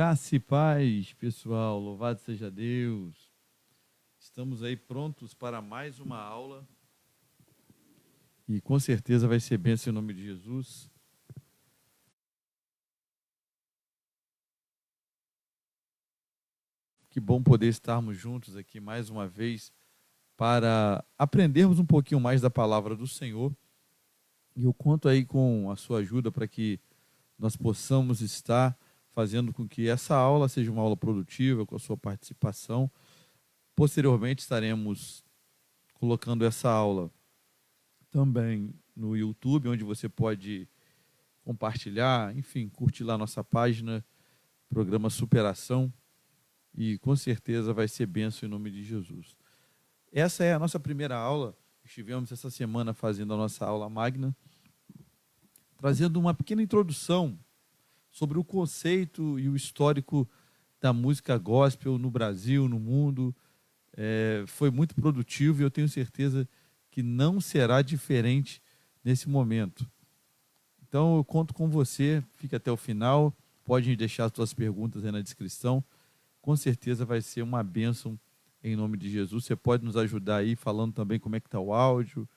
Graça e paz, pessoal, louvado seja Deus. Estamos aí prontos para mais uma aula e com certeza vai ser bênção em nome de Jesus. Que bom poder estarmos juntos aqui mais uma vez para aprendermos um pouquinho mais da palavra do Senhor. E eu conto aí com a sua ajuda para que nós possamos estar fazendo com que essa aula seja uma aula produtiva, com a sua participação. Posteriormente estaremos colocando essa aula também no YouTube, onde você pode compartilhar, enfim, curtir lá nossa página, programa Superação, e com certeza vai ser bênção em nome de Jesus. Essa é a nossa primeira aula. Estivemos essa semana fazendo a nossa aula magna, trazendo uma pequena introdução sobre o conceito e o histórico da música gospel no Brasil, no mundo. Foi muito produtivo e eu tenho certeza que não será diferente nesse momento. Então eu conto com você, fique até o final, pode deixar as suas perguntas aí na descrição, com certeza vai ser uma bênção em nome de Jesus. Você pode nos ajudar aí falando também como é que está o áudio,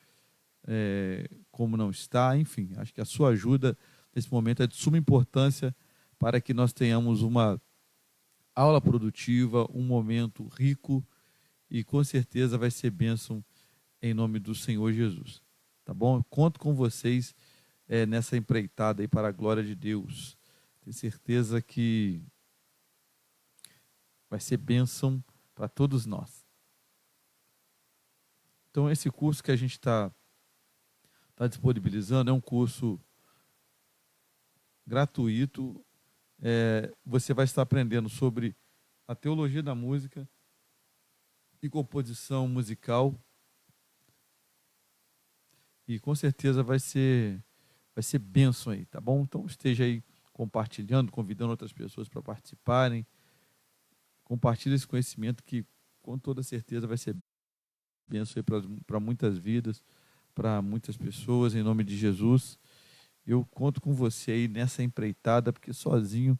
como não está, enfim, acho que a sua ajuda nesse momento é de suma importância para que nós tenhamos uma aula produtiva, um momento rico e com certeza vai ser bênção em nome do Senhor Jesus. Tá bom? Eu conto com vocês nessa empreitada aí para a glória de Deus. Tenho certeza que vai ser bênção para todos nós. Então, esse curso que a gente está disponibilizando é um curso gratuito. Você vai estar aprendendo sobre a teologia da música e composição musical. E com certeza vai ser bênção aí, tá bom? Então esteja aí compartilhando, convidando outras pessoas para participarem. Compartilhe esse conhecimento que com toda certeza vai ser bênção aí para muitas vidas, para muitas pessoas, em nome de Jesus. Eu conto com você aí nessa empreitada, porque sozinho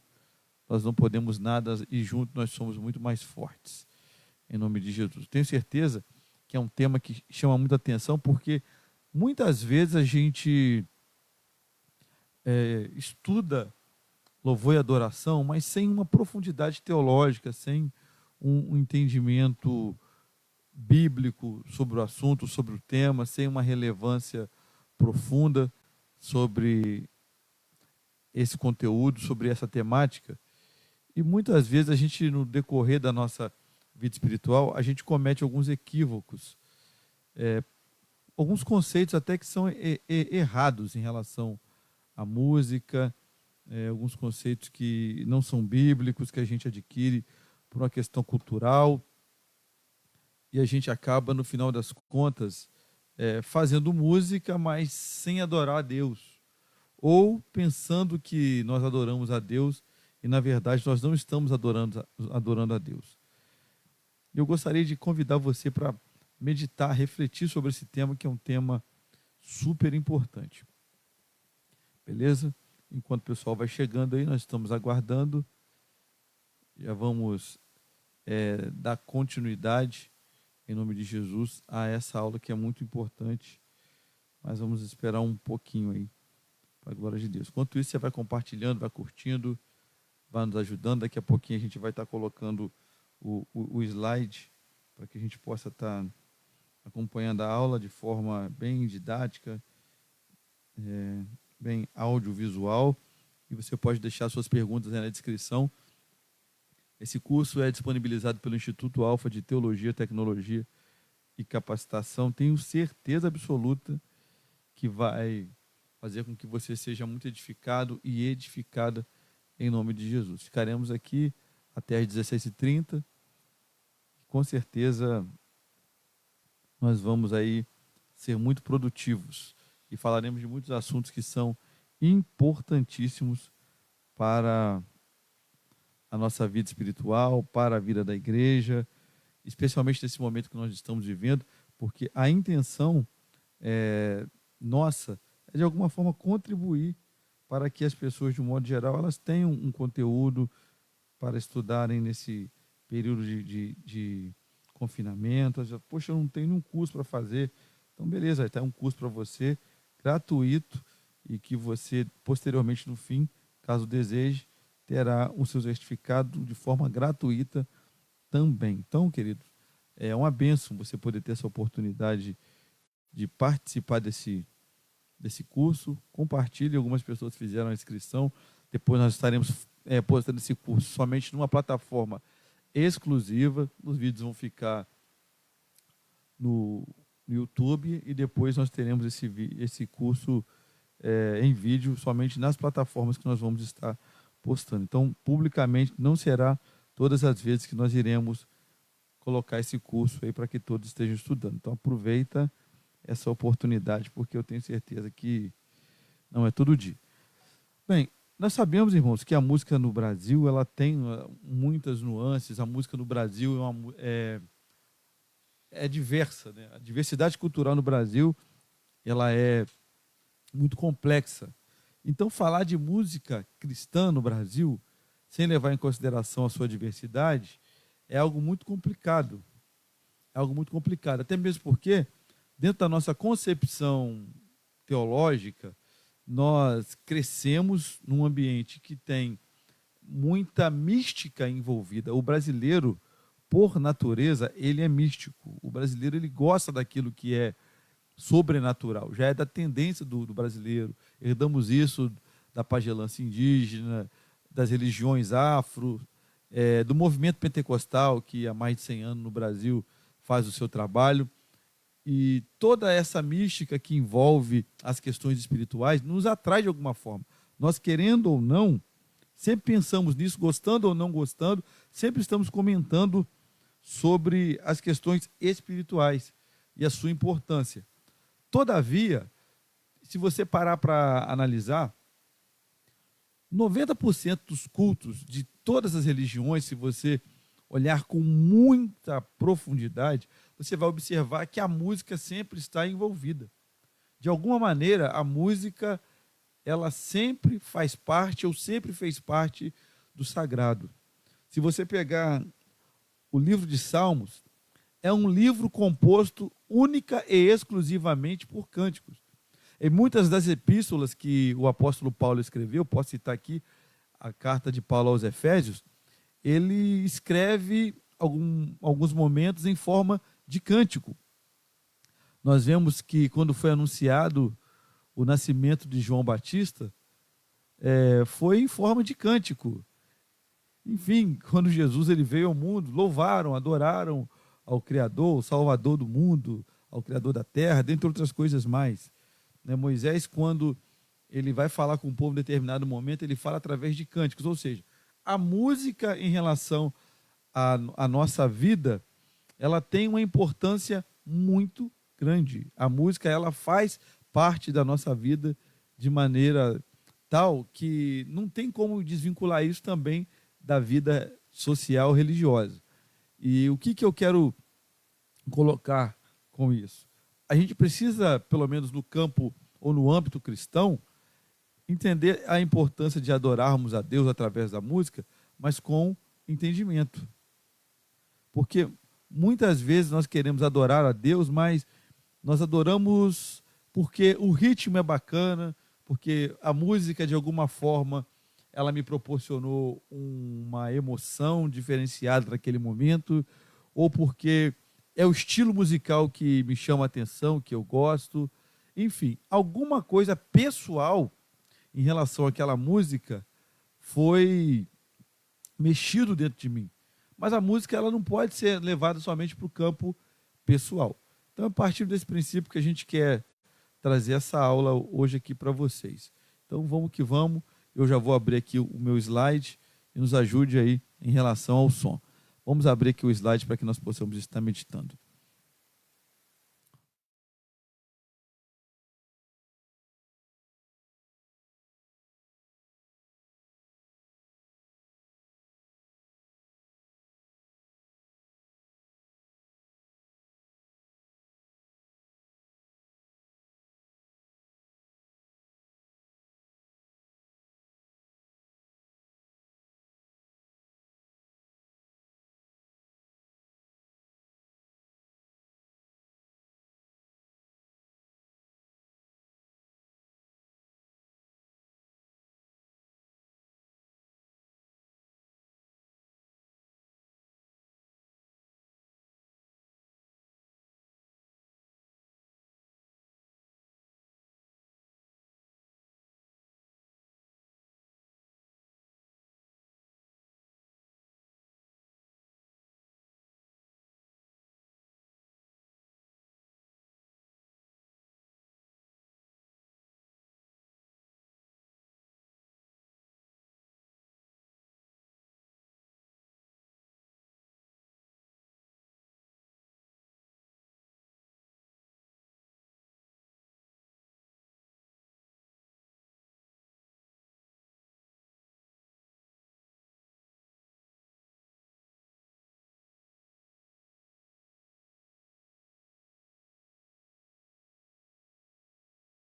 nós não podemos nada e juntos nós somos muito mais fortes, em nome de Jesus. Tenho certeza que é um tema que chama muita atenção, porque muitas vezes a gente estuda louvor e adoração, mas sem uma profundidade teológica, sem um entendimento bíblico sobre o assunto, sobre o tema, sem uma relevância profunda sobre esse conteúdo, sobre essa temática. E muitas vezes a gente, no decorrer da nossa vida espiritual, a gente comete alguns equívocos, alguns conceitos até que são errados em relação à música, alguns conceitos que não são bíblicos, que a gente adquire por uma questão cultural, e a gente acaba, no final das contas, fazendo música, mas sem adorar a Deus, ou pensando que nós adoramos a Deus, e na verdade nós não estamos adorando a Deus. Eu gostaria de convidar você para meditar, refletir sobre esse tema, que é um tema super importante. Beleza? Enquanto o pessoal vai chegando aí, nós estamos aguardando. Já vamos dar continuidade, em nome de Jesus, a essa aula que é muito importante. Mas vamos esperar um pouquinho aí, para a glória de Deus. Enquanto isso, você vai compartilhando, vai curtindo, vai nos ajudando. Daqui a pouquinho a gente vai estar colocando o slide, para que a gente possa estar acompanhando a aula de forma bem didática, bem audiovisual. E você pode deixar suas perguntas aí na descrição. Esse curso é disponibilizado pelo Instituto Alfa de Teologia, Tecnologia e Capacitação. Tenho certeza absoluta que vai fazer com que você seja muito edificado e edificada em nome de Jesus. Ficaremos aqui até às 16h30. Com certeza nós vamos aí ser muito produtivos e falaremos de muitos assuntos que são importantíssimos para a nossa vida espiritual, para a vida da igreja, especialmente nesse momento que nós estamos vivendo, porque a intenção nossa é de alguma forma contribuir para que as pessoas, de um modo geral, elas tenham um conteúdo para estudarem nesse período de confinamento. Poxa, eu não tenho nenhum curso para fazer. Então, beleza, vai ter um curso para você, gratuito, e que você, posteriormente, no fim, caso deseje, terá o seu certificado de forma gratuita também. Então, querido, é uma bênção você poder ter essa oportunidade de participar desse curso. Compartilhe, algumas pessoas fizeram a inscrição. Depois nós estaremos postando esse curso somente numa plataforma exclusiva. Os vídeos vão ficar no YouTube e depois nós teremos esse curso em vídeo somente nas plataformas que nós vamos estar postando. Então, publicamente, não será todas as vezes que nós iremos colocar esse curso aí para que todos estejam estudando. Então, aproveita essa oportunidade, porque eu tenho certeza que não é todo dia. Bem, nós sabemos, irmãos, que a música no Brasil ela tem muitas nuances. A música no Brasil é diversa, né? A diversidade cultural no Brasil ela é muito complexa. Então, falar de música cristã no Brasil, sem levar em consideração a sua diversidade, é algo muito complicado. É algo muito complicado. Até mesmo porque, dentro da nossa concepção teológica, nós crescemos num ambiente que tem muita mística envolvida. O brasileiro, por natureza, ele é místico. O brasileiro ele gosta daquilo que é sobrenatural. Já é da tendência do brasileiro. Herdamos isso da pagelança indígena, das religiões afro, do movimento pentecostal, que há mais de 100 anos no Brasil faz o seu trabalho. E toda essa mística que envolve as questões espirituais nos atrai de alguma forma. Nós, querendo ou não, sempre pensamos nisso, gostando ou não gostando, sempre estamos comentando sobre as questões espirituais e a sua importância. Todavia, se você parar para analisar, 90% dos cultos de todas as religiões, se você olhar com muita profundidade, você vai observar que a música sempre está envolvida. De alguma maneira, a música ela sempre faz parte ou sempre fez parte do sagrado. Se você pegar o livro de Salmos, é um livro composto única e exclusivamente por cânticos. Em muitas das epístolas que o apóstolo Paulo escreveu, posso citar aqui a carta de Paulo aos Efésios, ele escreve alguns momentos em forma de cântico. Nós vemos que quando foi anunciado o nascimento de João Batista, foi em forma de cântico. Enfim, quando Jesus ele veio ao mundo, louvaram, adoraram ao Criador, o Salvador do mundo, ao Criador da terra, dentre outras coisas mais. Moisés, quando ele vai falar com o povo em determinado momento, ele fala através de cânticos, ou seja, a música em relação à nossa vida, ela tem uma importância muito grande. A música, ela faz parte da nossa vida de maneira tal que não tem como desvincular isso também da vida social religiosa. E o que eu quero colocar com isso? A gente precisa, pelo menos no campo ou no âmbito cristão, entender a importância de adorarmos a Deus através da música, mas com entendimento. Porque muitas vezes nós queremos adorar a Deus, mas nós adoramos porque o ritmo é bacana, porque a música, de alguma forma, ela me proporcionou uma emoção diferenciada naquele momento, ou porque é o estilo musical que me chama a atenção, que eu gosto. Enfim, alguma coisa pessoal em relação àquela música foi mexido dentro de mim. Mas a música ela não pode ser levada somente para o campo pessoal. Então, é a partir desse princípio que a gente quer trazer essa aula hoje aqui para vocês. Então, vamos que vamos. Eu já vou abrir aqui o meu slide e nos ajude aí em relação ao som. Vamos abrir aqui o slide para que nós possamos estar meditando.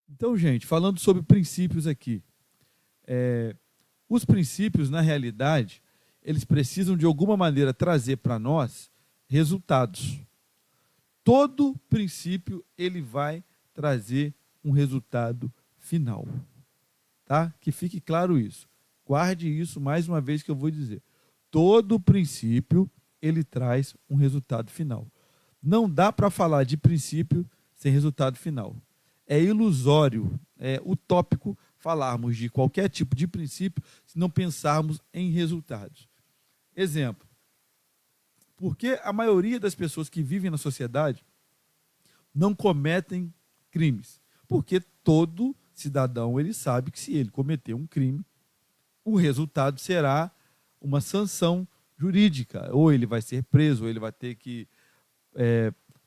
Então, gente, falando sobre princípios aqui, os princípios, na realidade, eles precisam de alguma maneira trazer para nós resultados. Todo princípio ele vai trazer um resultado final, tá? Que fique claro isso. Guarde isso mais uma vez que eu vou dizer. Todo princípio ele traz um resultado final. Não dá para falar de princípio sem resultado final. É ilusório, é utópico falarmos de qualquer tipo de princípio se não pensarmos em resultados. Exemplo, porque a maioria das pessoas que vivem na sociedade não cometem crimes? Porque todo cidadão ele sabe que se ele cometer um crime, o resultado será uma sanção jurídica. Ou ele vai ser preso, ou ele vai ter que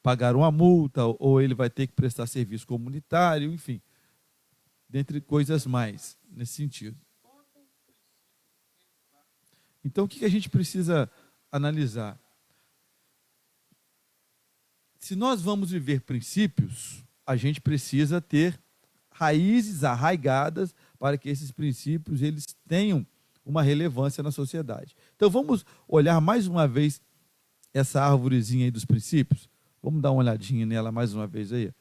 pagar uma multa, ou ele vai ter que prestar serviço comunitário, enfim, dentre coisas mais nesse sentido. Então, o que a gente precisa analisar? Se nós vamos viver princípios, a gente precisa ter raízes arraigadas para que esses princípios eles tenham uma relevância na sociedade. Então, vamos olhar mais uma vez essa árvorezinha aí dos princípios. Vamos dar uma olhadinha nela mais uma vez aí.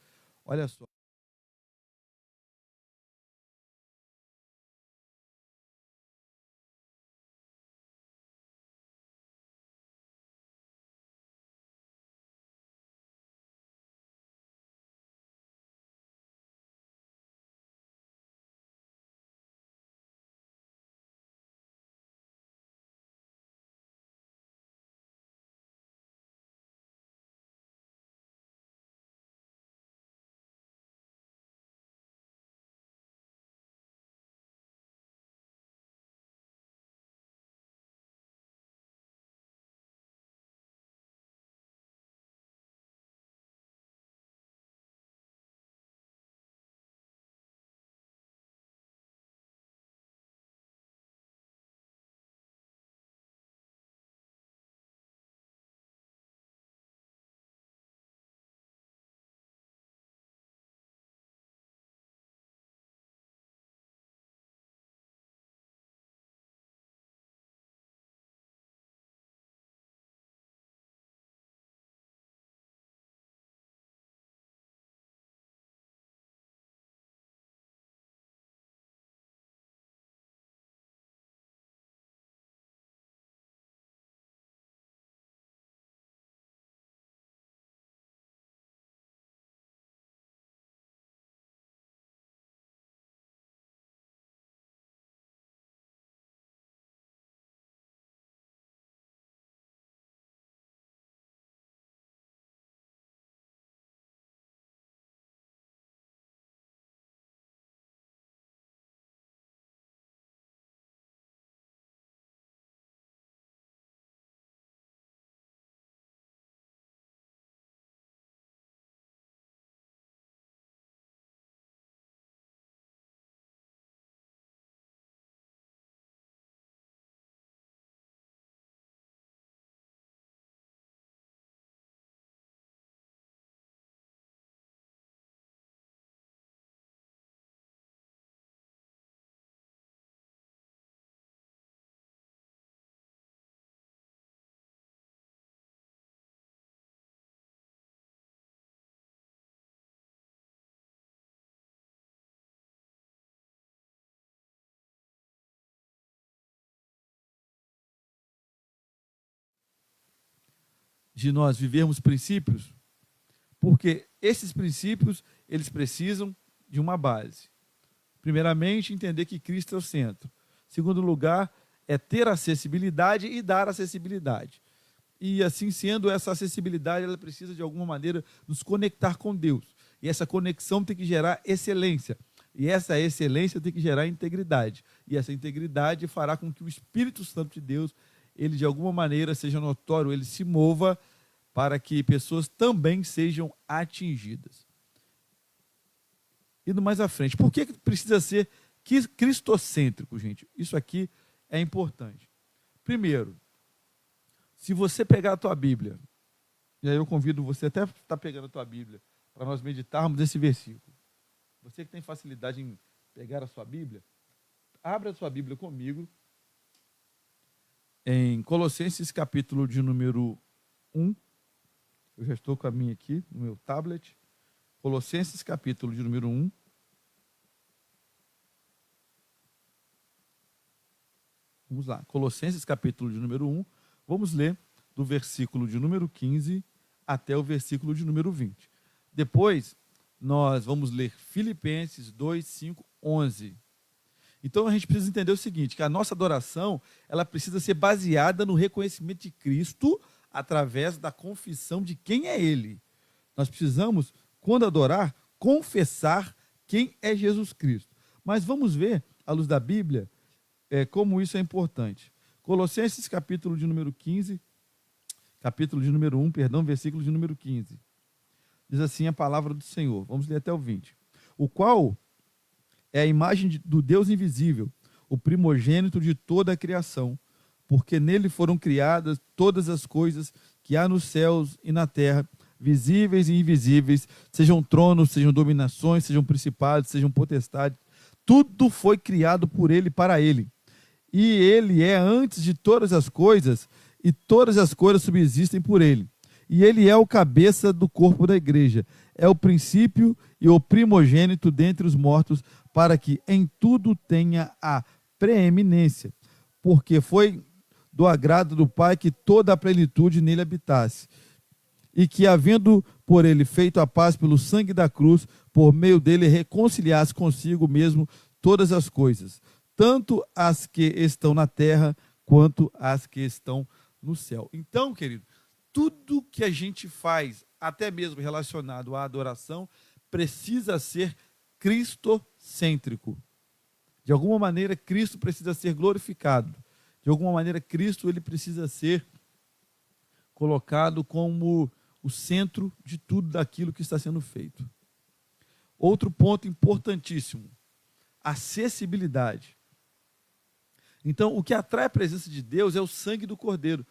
Olha só. De nós vivermos princípios, porque esses princípios eles precisam de uma base. Primeiramente, entender que Cristo é o centro. Segundo lugar, é ter acessibilidade e dar acessibilidade. E assim sendo, essa acessibilidade ela precisa de alguma maneira nos conectar com Deus. E essa conexão tem que gerar excelência. E essa excelência tem que gerar integridade. E essa integridade fará com que o Espírito Santo de Deus, ele de alguma maneira seja notório, ele se mova para que pessoas também sejam atingidas. Indo mais à frente, por que precisa ser cristocêntrico, gente? Isso aqui é importante. Primeiro, se você pegar a tua Bíblia, e aí eu convido você até a estar pegando a tua Bíblia, para nós meditarmos esse versículo. Você que tem facilidade em pegar a sua Bíblia, abra a sua Bíblia comigo em Colossenses capítulo de número 1. Eu já estou com a minha aqui no meu tablet. Colossenses capítulo de número 1. Vamos lá. Colossenses capítulo de número 1. Vamos ler do versículo de número 15 até o versículo de número 20. Depois, nós vamos ler Filipenses 2, 5, 11. Então, a gente precisa entender o seguinte, que a nossa adoração, ela precisa ser baseada no reconhecimento de Cristo através da confissão de quem é Ele. Nós precisamos, quando adorar, confessar quem é Jesus Cristo. Mas vamos ver, à luz da Bíblia, como isso é importante. Colossenses capítulo de número 15, capítulo de número 1, perdão, versículo de número 15. Diz assim a palavra do Senhor. Vamos ler até o 20. O qual é a imagem do Deus invisível, o primogênito de toda a criação, porque nele foram criadas todas as coisas que há nos céus e na terra, visíveis e invisíveis, sejam tronos, sejam dominações, sejam principados, sejam potestades. Tudo foi criado por ele e para ele. E ele é antes de todas as coisas, e todas as coisas subsistem por ele. E ele é o cabeça do corpo da igreja. É o princípio e o primogênito dentre os mortos, para que em tudo tenha a preeminência. Porque foi do agrado do Pai que toda a plenitude nele habitasse. E que, havendo por ele feito a paz pelo sangue da cruz, por meio dele reconciliasse consigo mesmo todas as coisas, tanto as que estão na terra, quanto as que estão no céu. Então, querido, tudo que a gente faz, até mesmo relacionado à adoração, precisa ser cristocêntrico. De alguma maneira, Cristo precisa ser glorificado. De alguma maneira, Cristo ele precisa ser colocado como o centro de tudo daquilo que está sendo feito. Outro ponto importantíssimo, acessibilidade. Então, o que atrai a presença de Deus é o sangue do Cordeiro.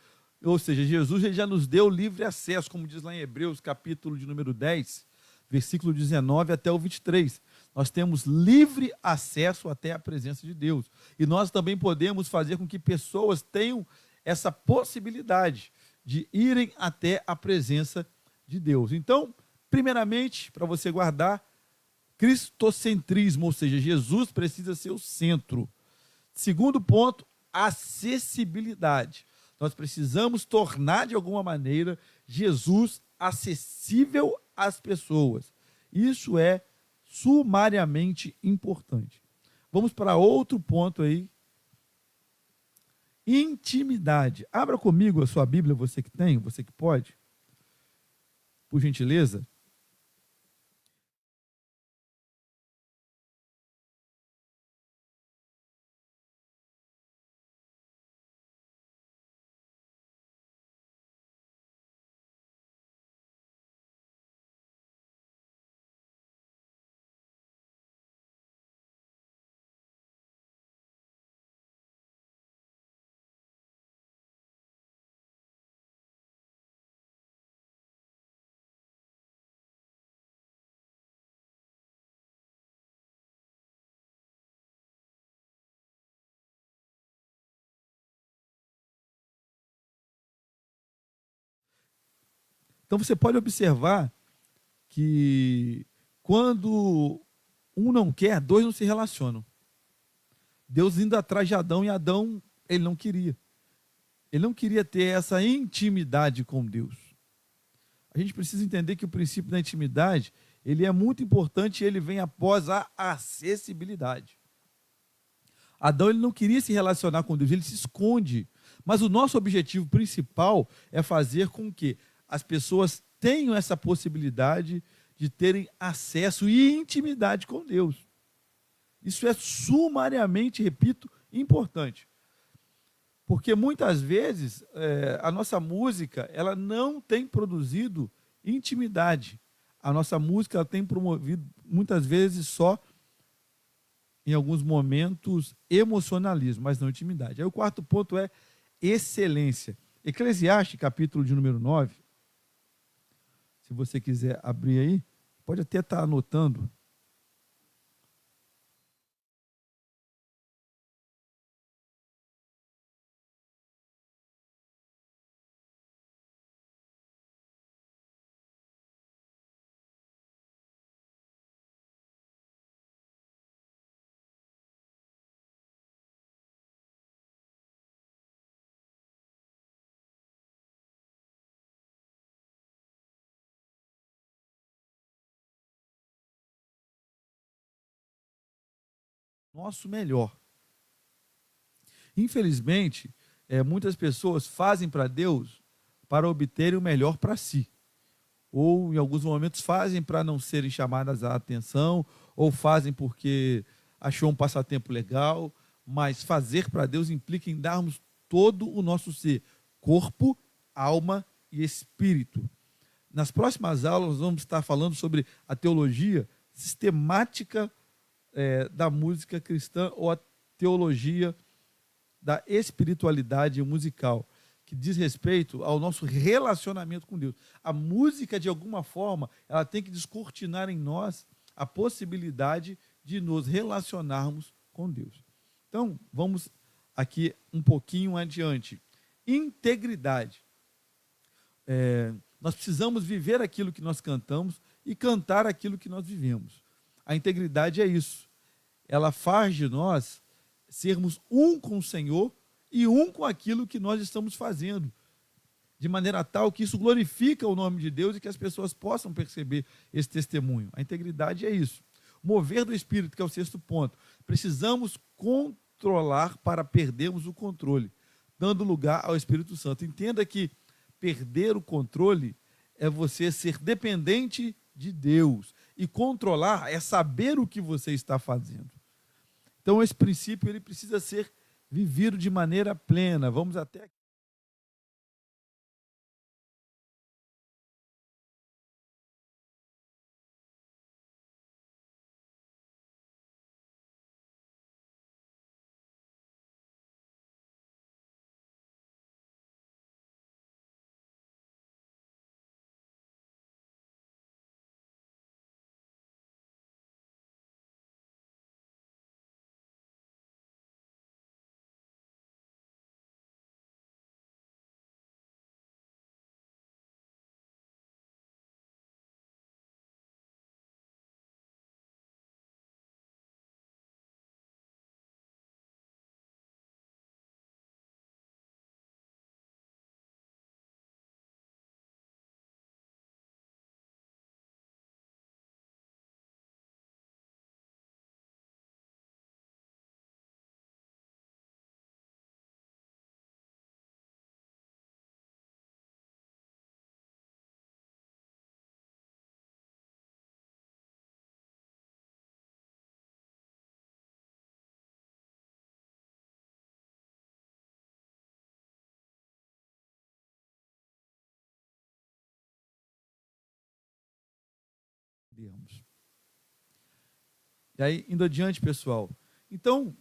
Ou seja, Jesus ele já nos deu livre acesso, como diz lá em Hebreus, capítulo de número 10, versículo 19 até o 23. Nós temos livre acesso até a presença de Deus. E nós também podemos fazer com que pessoas tenham essa possibilidade de irem até a presença de Deus. Então, primeiramente, para você guardar, cristocentrismo, ou seja, Jesus precisa ser o centro. Segundo ponto, acessibilidade. Nós precisamos tornar, de alguma maneira, Jesus acessível às pessoas. Isso é sumariamente importante. Vamos para outro ponto aí. Intimidade. Abra comigo a sua Bíblia, você que tem, você que pode. Por gentileza. Então você pode observar que quando um não quer, dois não se relacionam. Deus indo atrás de Adão e Adão, ele não queria. Ele não queria ter essa intimidade com Deus. A gente precisa entender que o princípio da intimidade, ele é muito importante e ele vem após a acessibilidade. Adão ele não queria se relacionar com Deus, ele se esconde. Mas o nosso objetivo principal é fazer com que as pessoas tenham essa possibilidade de terem acesso e intimidade com Deus. Isso é sumariamente, repito, importante. Porque muitas vezes a nossa música ela não tem produzido intimidade. A nossa música ela tem promovido muitas vezes só em alguns momentos emocionalismo, mas não intimidade. Aí o quarto ponto é excelência. Eclesiastes, capítulo de número 9, se você quiser abrir aí, pode até estar anotando. nosso melhor. Infelizmente, muitas pessoas fazem para Deus para obterem o melhor para si. Ou, em alguns momentos, fazem para não serem chamadas à atenção, ou fazem porque achou um passatempo legal, mas fazer para Deus implica em darmos todo o nosso ser, corpo, alma e espírito. Nas próximas aulas, nós vamos estar falando sobre a teologia sistemática da música cristã, ou a teologia da espiritualidade musical, que diz respeito ao nosso relacionamento com Deus. A música, de alguma forma, ela tem que descortinar em nós a possibilidade de nos relacionarmos com Deus. Então, vamos aqui um pouquinho adiante. Integridade. Nós precisamos viver aquilo que nós cantamos e cantar aquilo que nós vivemos. A integridade é isso. Ela faz de nós sermos um com o Senhor e um com aquilo que nós estamos fazendo, de maneira tal que isso glorifica o nome de Deus e que as pessoas possam perceber esse testemunho. A integridade é isso. Mover do Espírito, que é o sexto ponto. Precisamos controlar para perdermos o controle, dando lugar ao Espírito Santo. Entenda que perder o controle é você ser dependente de Deus, e controlar é saber o que você está fazendo. Então, esse princípio ele precisa ser vivido de maneira plena. Vamos até aqui. E aí, indo adiante, pessoal. Então,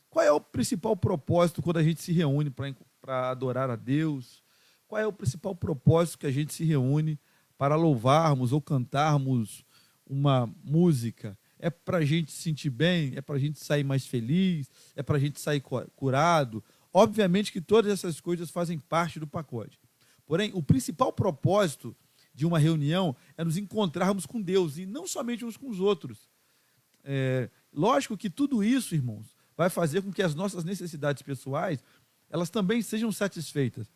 qual é o principal propósito quando a gente se reúne para adorar a Deus? Qual é o principal propósito que a gente se reúne para louvarmos ou cantarmos uma música? É para a gente se sentir bem? É para a gente sair mais feliz? É para a gente sair curado? Obviamente que todas essas coisas fazem parte do pacote. Porém, o principal propósito de uma reunião é nos encontrarmos com Deus, e não somente uns com os outros. Lógico que tudo isso, irmãos, vai fazer com que as nossas necessidades pessoais, elas também sejam satisfeitas.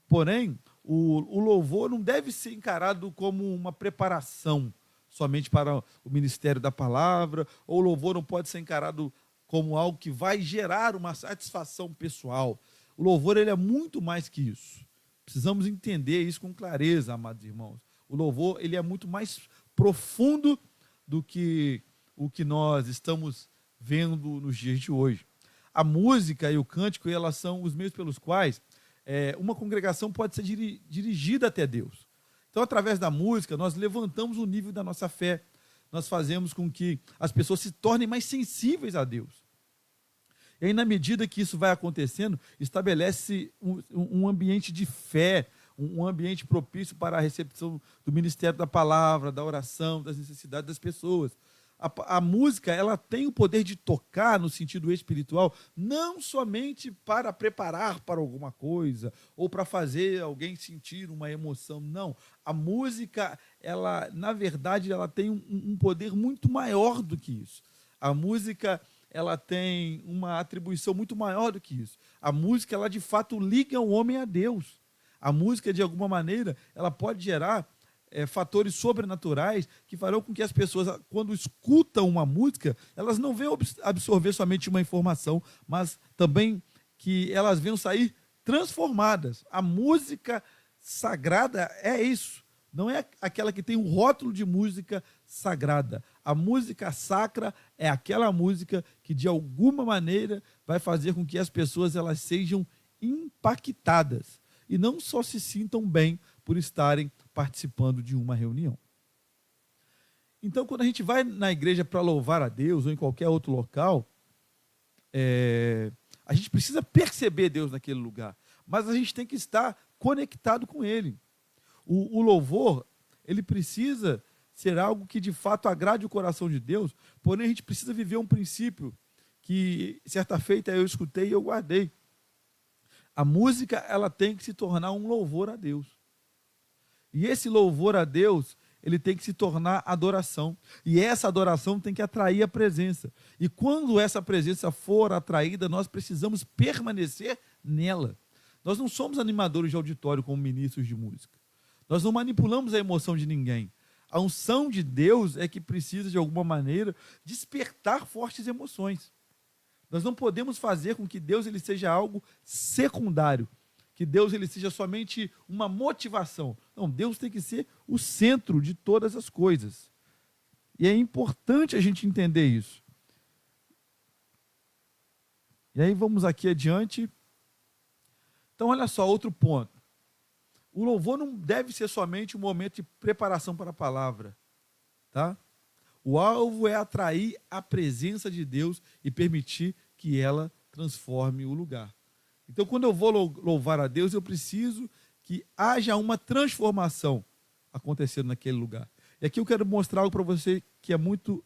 Porém, o louvor não deve ser encarado como uma preparação somente para o ministério da palavra, ou o louvor não pode ser encarado como algo que vai gerar uma satisfação pessoal. O louvor ele é muito mais que isso. Precisamos entender isso com clareza, amados irmãos. O louvor ele é muito mais profundo do que o que nós estamos vendo nos dias de hoje. A música e o cântico, elas são os meios pelos quais uma congregação pode ser dirigida até Deus. Então, através da música, nós levantamos o nível da nossa fé, nós fazemos com que as pessoas se tornem mais sensíveis a Deus. E aí, na medida que isso vai acontecendo, estabelece um ambiente de fé, um ambiente propício para a recepção do ministério da palavra, da oração, das necessidades das pessoas. A música ela tem o poder de tocar no sentido espiritual, não somente para preparar para alguma coisa ou para fazer alguém sentir uma emoção, não. A música, ela, na verdade, ela tem um poder muito maior do que isso. A música ela tem uma atribuição muito maior do que isso. A música, ela de fato liga o homem a Deus. A música, de alguma maneira, ela pode gerar fatores sobrenaturais que farão com que as pessoas, quando escutam uma música, elas não venham absorver somente uma informação, mas também que elas venham sair transformadas. A música sagrada é isso. Não é aquela que tem um rótulo de música sagrada. A música sacra é aquela música que, de alguma maneira, vai fazer com que as pessoas elas sejam impactadas e não só se sintam bem por estarem participando de uma reunião. Então, quando a gente vai na igreja para louvar a Deus ou em qualquer outro local, a gente precisa perceber Deus naquele lugar, mas a gente tem que estar conectado com Ele. O louvor, ele precisa ser algo que de fato agrade o coração de Deus, porém a gente precisa viver um princípio que certa feita eu escutei e eu guardei. A música, ela tem que se tornar um louvor a Deus. E esse louvor a Deus, ele tem que se tornar adoração. E essa adoração tem que atrair a presença. E quando essa presença for atraída, nós precisamos permanecer nela. Nós não somos animadores de auditório como ministros de música. Nós não manipulamos a emoção de ninguém. A unção de Deus é que precisa, de alguma maneira, despertar fortes emoções. Nós não podemos fazer com que Deus ele seja algo secundário, que Deus ele seja somente uma motivação. Não, Deus tem que ser o centro de todas as coisas. E é importante a gente entender isso. E aí vamos aqui adiante. Então, olha só, outro ponto. O louvor não deve ser somente um momento de preparação para a palavra, tá? O alvo é atrair a presença de Deus e permitir que ela transforme o lugar. Então, quando eu vou louvar a Deus, eu preciso que haja uma transformação acontecendo naquele lugar. E aqui eu quero mostrar algo para você que é muito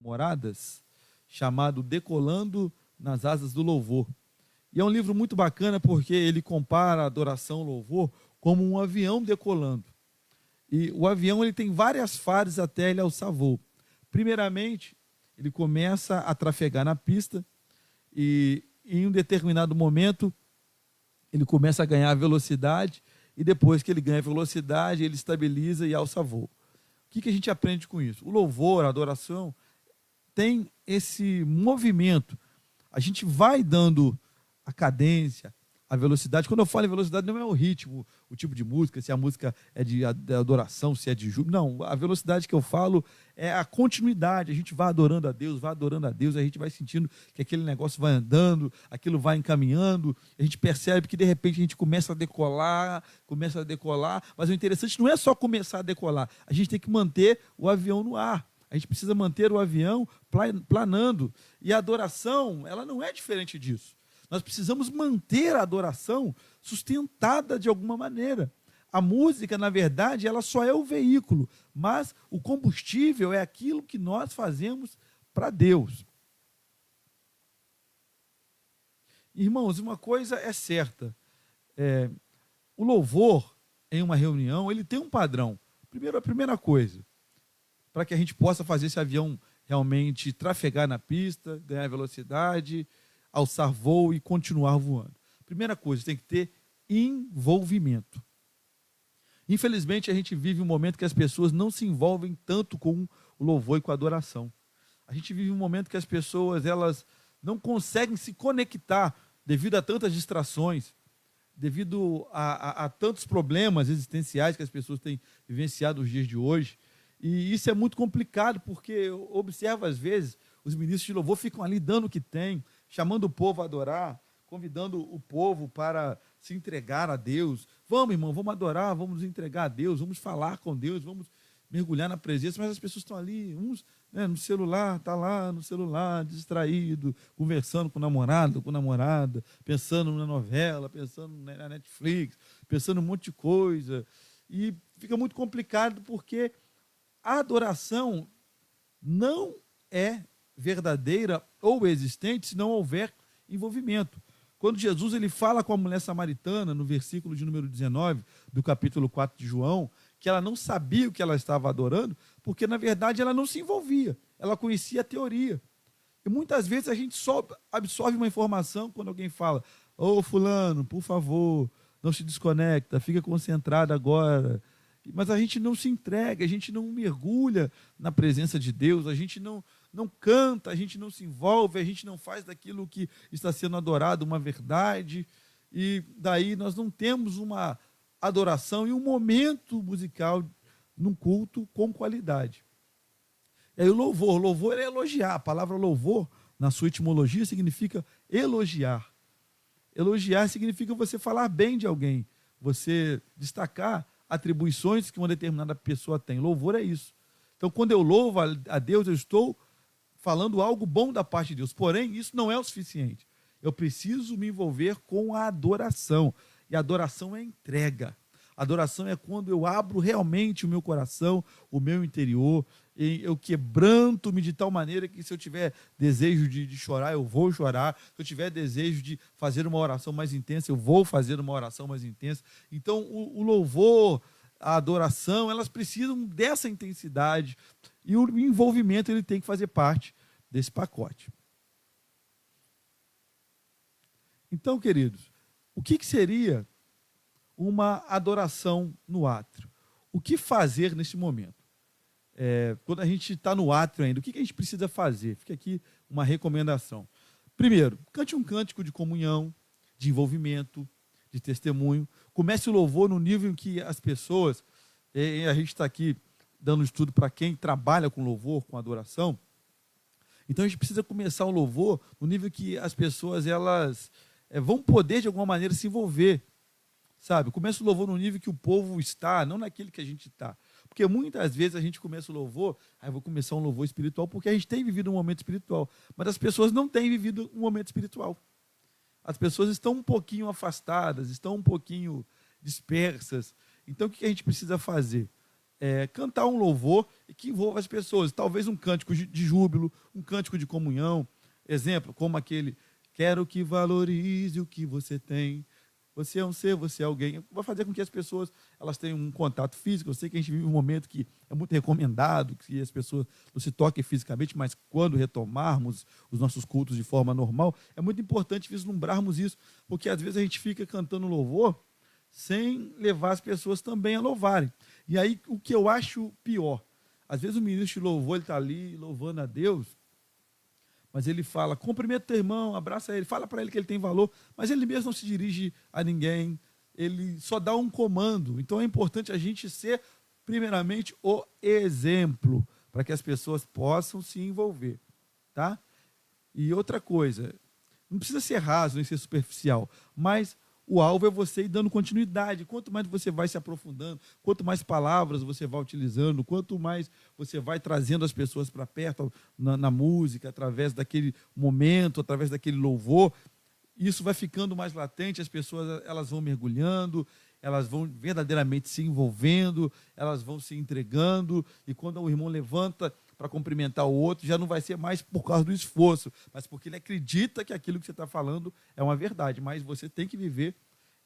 namoradas, chamado Decolando nas Asas do Louvor. E é um livro muito bacana porque ele compara a adoração ao louvor como um avião decolando. E o avião ele tem várias fases até ele alçar voo. Primeiramente, ele começa a trafegar na pista e em um determinado momento ele começa a ganhar velocidade e depois que ele ganha velocidade, ele estabiliza e alça voo. O que a gente aprende com isso? O louvor, a adoração, tem esse movimento. A gente vai dando a cadência, a velocidade. Quando eu falo em velocidade, não é o ritmo, o tipo de música, se a música é de adoração, se é de júbilo. Não, a velocidade que eu falo é a continuidade. A gente vai adorando a Deus, a gente vai sentindo que aquele negócio vai andando, aquilo vai encaminhando, a gente percebe que de repente a gente começa a decolar, mas o interessante não é só começar a decolar, a gente tem que manter o avião no ar. A gente precisa manter o avião planando. E a adoração, ela não é diferente disso. Nós precisamos manter a adoração sustentada de alguma maneira. A música, na verdade, ela só é o veículo, mas o combustível é aquilo que nós fazemos para Deus. Irmãos, uma coisa é certa. O louvor, em uma reunião, ele tem um padrão. A primeira coisa, para que a gente possa fazer esse avião realmente trafegar na pista, ganhar velocidade, alçar voo e continuar voando. Primeira coisa, tem que ter envolvimento. Infelizmente, a gente vive um momento que as pessoas não se envolvem tanto com o louvor e com a adoração. A gente vive um momento que as pessoas elas não conseguem se conectar devido a tantas distrações, devido a tantos problemas existenciais que as pessoas têm vivenciado nos dias de hoje. E isso é muito complicado, porque eu observo, às vezes, os ministros de louvor ficam ali dando o que tem, chamando o povo a adorar, convidando o povo para se entregar a Deus. Vamos, irmão, vamos adorar, vamos nos entregar a Deus, vamos falar com Deus, vamos mergulhar na presença, mas as pessoas estão ali, uns no celular, está lá no celular, distraído, conversando com o namorado, com a namorada, pensando na novela, pensando na Netflix, pensando em um monte de coisa. E fica muito complicado porque a adoração não é verdadeira ou existente se não houver envolvimento. Quando Jesus ele fala com a mulher samaritana, no versículo de número 19 do capítulo 4 de João, que ela não sabia o que ela estava adorando, porque na verdade ela não se envolvia, ela conhecia a teoria. E muitas vezes a gente só absorve uma informação quando alguém fala: ô fulano, por favor, não se desconecta, fica concentrado agora. Mas a gente não se entrega, a gente não mergulha na presença de Deus, a gente não canta, a gente não se envolve, a gente não faz daquilo que está sendo adorado uma verdade, e daí nós não temos uma adoração e um momento musical num culto com qualidade. E aí o louvor é elogiar. A palavra louvor, na sua etimologia, significa elogiar. Elogiar significa você falar bem de alguém, você destacar atribuições que uma determinada pessoa tem. Louvor é isso. Então, quando eu louvo a Deus, eu estou falando algo bom da parte de Deus. Porém, isso não é o suficiente. Eu preciso me envolver com a adoração. E a adoração é entrega. A adoração é quando eu abro realmente o meu coração, o meu interior, e eu quebranto-me de tal maneira que se eu tiver desejo de chorar, eu vou chorar. Se eu tiver desejo de fazer uma oração mais intensa, eu vou fazer uma oração mais intensa. Então, o louvor, a adoração, elas precisam dessa intensidade. E o envolvimento ele tem que fazer parte desse pacote. Então, queridos, o que seria uma adoração no átrio? O que fazer nesse momento? Quando a gente está no átrio ainda, o que a gente precisa fazer? Fica aqui uma recomendação. Primeiro, cante um cântico de comunhão, de envolvimento, de testemunho. Comece o louvor no nível em que as pessoas, a gente está aqui dando estudo para quem trabalha com louvor, com adoração. Então a gente precisa começar o louvor no nível que as pessoas elas vão poder de alguma maneira se envolver. Sabe? Começa o louvor no nível que o povo está, não naquele que a gente está. Porque muitas vezes a gente começa o louvor, aí vou começar um louvor espiritual, porque a gente tem vivido um momento espiritual. Mas as pessoas não têm vivido um momento espiritual. As pessoas estão um pouquinho afastadas, estão um pouquinho dispersas. Então o que a gente precisa fazer? cantar um louvor que envolva as pessoas. Talvez um cântico de júbilo, um cântico de comunhão. Exemplo, como aquele: quero que valorize o que você tem. Você é um ser, você é alguém. Vai fazer com que as pessoas elas tenham um contato físico. Eu sei que a gente vive um momento que é muito recomendado que as pessoas não se toquem fisicamente, mas quando retomarmos os nossos cultos de forma normal, é muito importante vislumbrarmos isso, porque às vezes a gente fica cantando louvor sem levar as pessoas também a louvarem. E aí, o que eu acho pior, às vezes o ministro de louvor está ali louvando a Deus, mas ele fala: cumprimenta teu irmão, abraça ele, fala para ele que ele tem valor, mas ele mesmo não se dirige a ninguém, ele só dá um comando. Então é importante a gente ser, primeiramente, o exemplo, para que as pessoas possam se envolver. Tá? E outra coisa, não precisa ser raso nem ser superficial, mas o alvo é você ir dando continuidade. Quanto mais você vai se aprofundando, quanto mais palavras você vai utilizando, quanto mais você vai trazendo as pessoas para perto na música, através daquele momento, através daquele louvor, isso vai ficando mais latente, as pessoas elas vão mergulhando, elas vão verdadeiramente se envolvendo, elas vão se entregando, e quando o irmão levanta para cumprimentar o outro, já não vai ser mais por causa do esforço, mas porque ele acredita que aquilo que você está falando é uma verdade, mas você tem que viver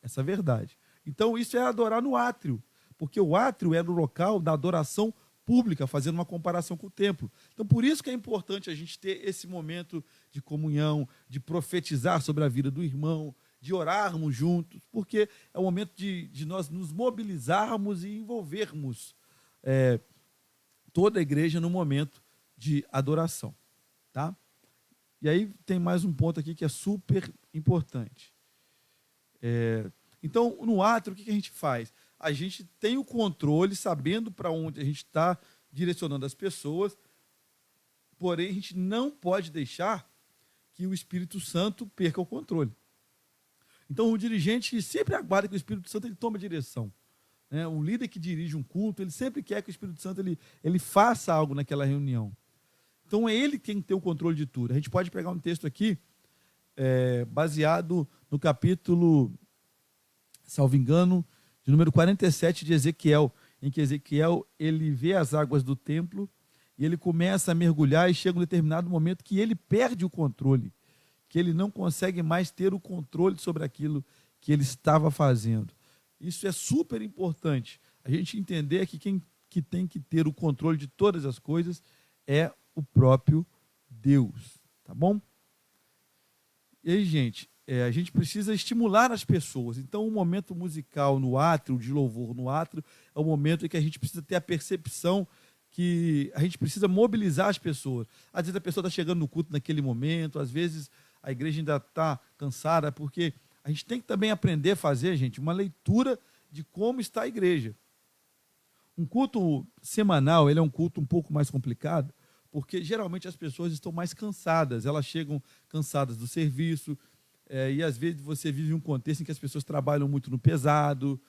essa verdade. Então, isso é adorar no átrio, porque o átrio é o local da adoração pública, fazendo uma comparação com o templo. Então, por isso que é importante a gente ter esse momento de comunhão, de profetizar sobre a vida do irmão, de orarmos juntos, porque é o momento de nós nos mobilizarmos e envolvermos toda a igreja no momento de adoração. Tá? E aí tem mais um ponto aqui que é super importante. Então, no átrio, o que a gente faz? A gente tem o controle, sabendo para onde a gente está direcionando as pessoas, porém a gente não pode deixar que o Espírito Santo perca o controle. Então, o dirigente sempre aguarda que o Espírito Santo ele tome a direção. O líder que dirige um culto, ele sempre quer que o Espírito Santo ele faça algo naquela reunião. Então, é ele que tem que ter o controle de tudo. A gente pode pegar um texto aqui, baseado no capítulo, salvo engano, de número 47 de Ezequiel, em que Ezequiel ele vê as águas do templo e ele começa a mergulhar e chega um determinado momento que ele perde o controle, que ele não consegue mais ter o controle sobre aquilo que ele estava fazendo. Isso é super importante, a gente entender que quem que tem que ter o controle de todas as coisas é o próprio Deus, tá bom? E aí, gente, a gente precisa estimular as pessoas. Então, o momento musical no átrio, de louvor no átrio, é o momento em que a gente precisa ter a percepção que a gente precisa mobilizar as pessoas. Às vezes a pessoa está chegando no culto naquele momento, às vezes a igreja ainda está cansada, porque a gente tem que também aprender a fazer, gente, uma leitura de como está a igreja. Um culto semanal, ele é um culto um pouco mais complicado, porque geralmente as pessoas estão mais cansadas, elas chegam cansadas do serviço, e às vezes você vive um contexto em que as pessoas trabalham muito no pesado,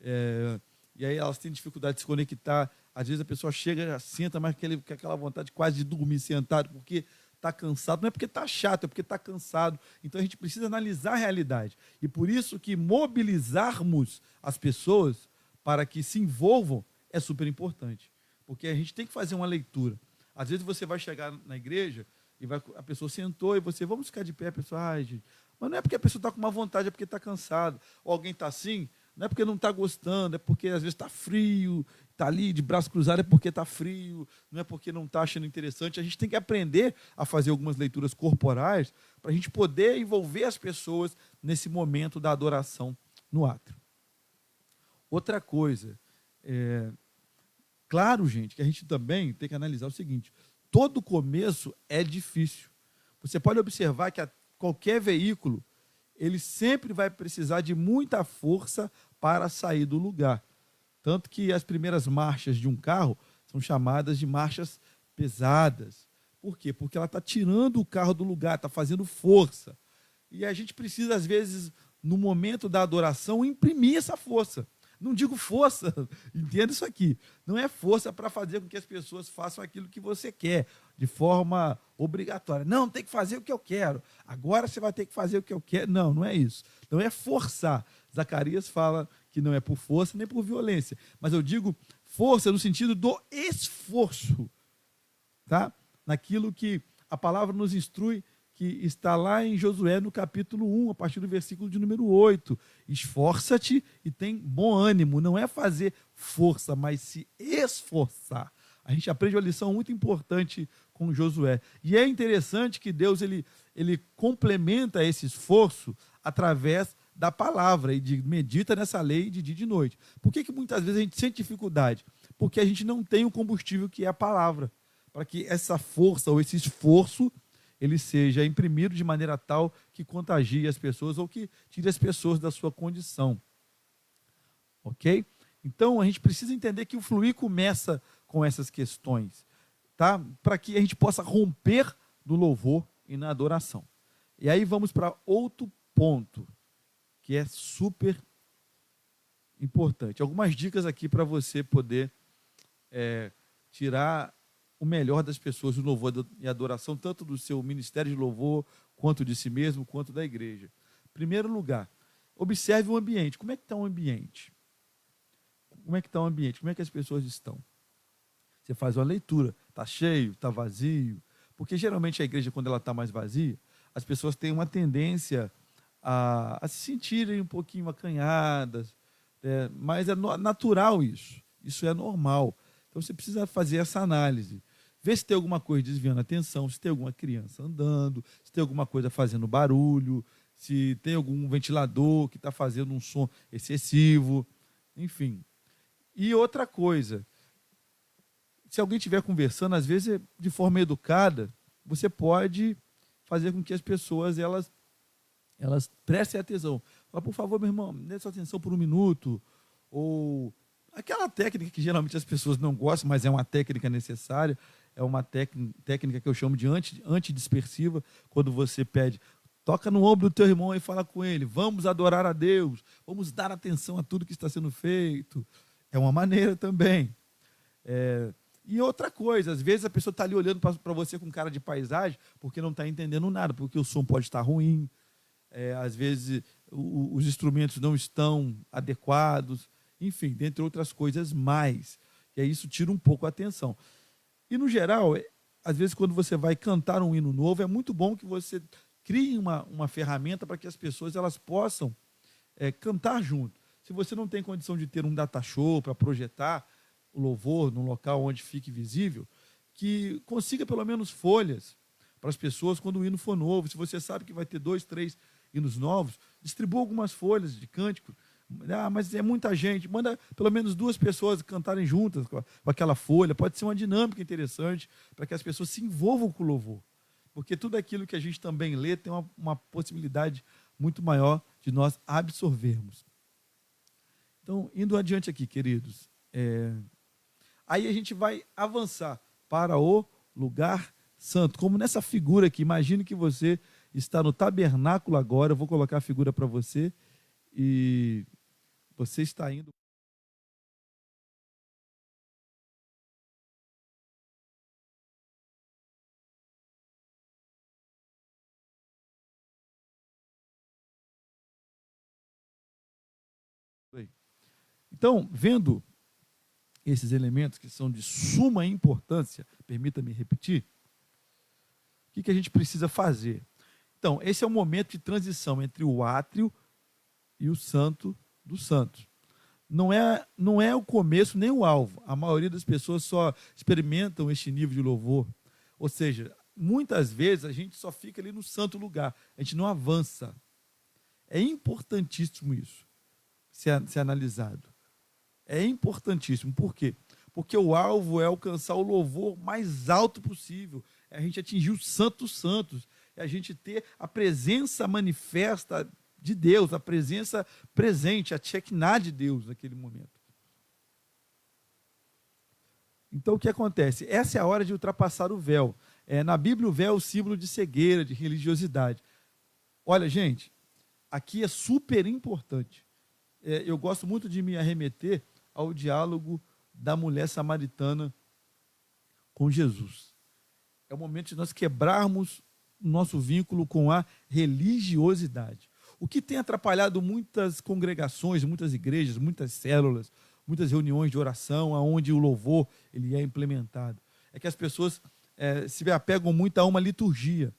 e aí elas têm dificuldade de se conectar. Às vezes a pessoa chega, senta, mas com aquela vontade quase de dormir sentado, porque está cansado. Não é porque está chato, é porque está cansado. Então a gente precisa analisar a realidade. E por isso que mobilizarmos as pessoas para que se envolvam é super importante. Porque a gente tem que fazer uma leitura. Às vezes você vai chegar na igreja e a pessoa sentou e você, vamos ficar de pé, a pessoa, ai, gente. Mas não é porque a pessoa está com má vontade, é porque está cansado. Ou alguém está assim, não é porque não está gostando, é porque às vezes está frio, está ali de braço cruzado, é porque está frio, não é porque não está achando interessante. A gente tem que aprender a fazer algumas leituras corporais para a gente poder envolver as pessoas nesse momento da adoração no átrio. Outra coisa, claro, gente, que a gente também tem que analisar o seguinte: todo começo é difícil. Você pode observar que qualquer veículo, ele sempre vai precisar de muita força para sair do lugar. Tanto que as primeiras marchas de um carro são chamadas de marchas pesadas. Por quê? Porque ela está tirando o carro do lugar, está fazendo força. E a gente precisa, às vezes, no momento da adoração, imprimir essa força. Não digo força, entenda isso aqui. Não é força para fazer com que as pessoas façam aquilo que você quer, de forma obrigatória. Não, tem que fazer o que eu quero. Agora você vai ter que fazer o que eu quero. Não, não é isso. Não é forçar. Zacarias fala que não é por força nem por violência. Mas eu digo força no sentido do esforço, tá? Naquilo que a palavra nos instrui, que está lá em Josué, no capítulo 1, a partir do versículo de número 8. Esforça-te e tem bom ânimo. Não é fazer força, mas se esforçar. A gente aprende uma lição muito importante com Josué. E é interessante que Deus ele complementa esse esforço através da palavra e medita nessa lei de dia e de noite. Por que muitas vezes a gente sente dificuldade? Porque a gente não tem o combustível que é a palavra. Para que essa força ou esse esforço ele seja imprimido de maneira tal que contagie as pessoas ou que tire as pessoas da sua condição. Ok? Então, a gente precisa entender que o fluir começa com essas questões, tá? Para que a gente possa romper no louvor e na adoração. E aí vamos para outro ponto, que é super importante. Algumas dicas aqui para você poder tirar o melhor das pessoas do louvor e adoração, tanto do seu ministério de louvor, quanto de si mesmo, quanto da igreja. Em primeiro lugar, observe o ambiente. Como é que está o ambiente? Como é que está o ambiente? Como é que as pessoas estão? Você faz uma leitura. Está cheio? Está vazio? Porque geralmente a igreja, quando ela está mais vazia, as pessoas têm uma tendência a se sentirem um pouquinho acanhadas, mas é natural isso. Isso é normal. Então você precisa fazer essa análise. Ver se tem alguma coisa desviando a atenção, se tem alguma criança andando, se tem alguma coisa fazendo barulho, se tem algum ventilador que está fazendo um som excessivo, enfim. E outra coisa, se alguém estiver conversando, às vezes de forma educada, você pode fazer com que as pessoas elas prestem atenção. Fala, por favor, meu irmão, dê sua atenção por um minuto. Ou aquela técnica que geralmente as pessoas não gostam, mas é uma técnica necessária, é uma técnica que eu chamo de antidispersiva, quando você pede, toca no ombro do teu irmão e fala com ele, vamos adorar a Deus, vamos dar atenção a tudo que está sendo feito. É uma maneira também. E outra coisa, às vezes a pessoa está ali olhando para você com cara de paisagem, porque não está entendendo nada, porque o som pode estar ruim, às vezes os instrumentos não estão adequados, enfim, dentre outras coisas mais. E aí isso tira um pouco a atenção. E, no geral, às vezes, quando você vai cantar um hino novo, é muito bom que você crie uma ferramenta para que as pessoas elas possam cantar junto. Se você não tem condição de ter um data show para projetar o louvor num local onde fique visível, que consiga pelo menos folhas para as pessoas quando o hino for novo. Se você sabe que vai ter 2, 3 hinos novos, distribua algumas folhas de cântico. Mas é muita gente, manda pelo menos 2 pessoas cantarem juntas com aquela folha, pode ser uma dinâmica interessante para que as pessoas se envolvam com o louvor, porque tudo aquilo que a gente também lê tem uma possibilidade muito maior de nós absorvermos. Então, indo adiante aqui, queridos, aí a gente vai avançar para o lugar santo, como nessa figura aqui. Imagine que você está no tabernáculo agora, eu vou colocar a figura para você, e você está indo. Então, vendo esses elementos que são de suma importância, permita-me repetir, o que a gente precisa fazer? Então, esse é o momento de transição entre o átrio e o santo dos santos. Não é o começo nem o alvo. A maioria das pessoas só experimentam este nível de louvor. Ou seja, muitas vezes a gente só fica ali no santo lugar. A gente não avança. É importantíssimo isso ser analisado. É importantíssimo. Por quê? Porque o alvo é alcançar o louvor mais alto possível. É a gente atingir o santo dos santos. É a gente ter a presença manifesta de Deus, a presença presente, a Shekinah de Deus naquele momento. Então, o que acontece? Essa é a hora de ultrapassar o véu. Na Bíblia, o véu é o símbolo de cegueira, de religiosidade. Olha, gente, aqui é super importante. Eu gosto muito de me arremeter ao diálogo da mulher samaritana com Jesus. É o momento de nós quebrarmos o nosso vínculo com a religiosidade. O que tem atrapalhado muitas congregações, muitas igrejas, muitas células, muitas reuniões de oração, onde o louvor ele é implementado. É que as pessoas se apegam muito a uma liturgia.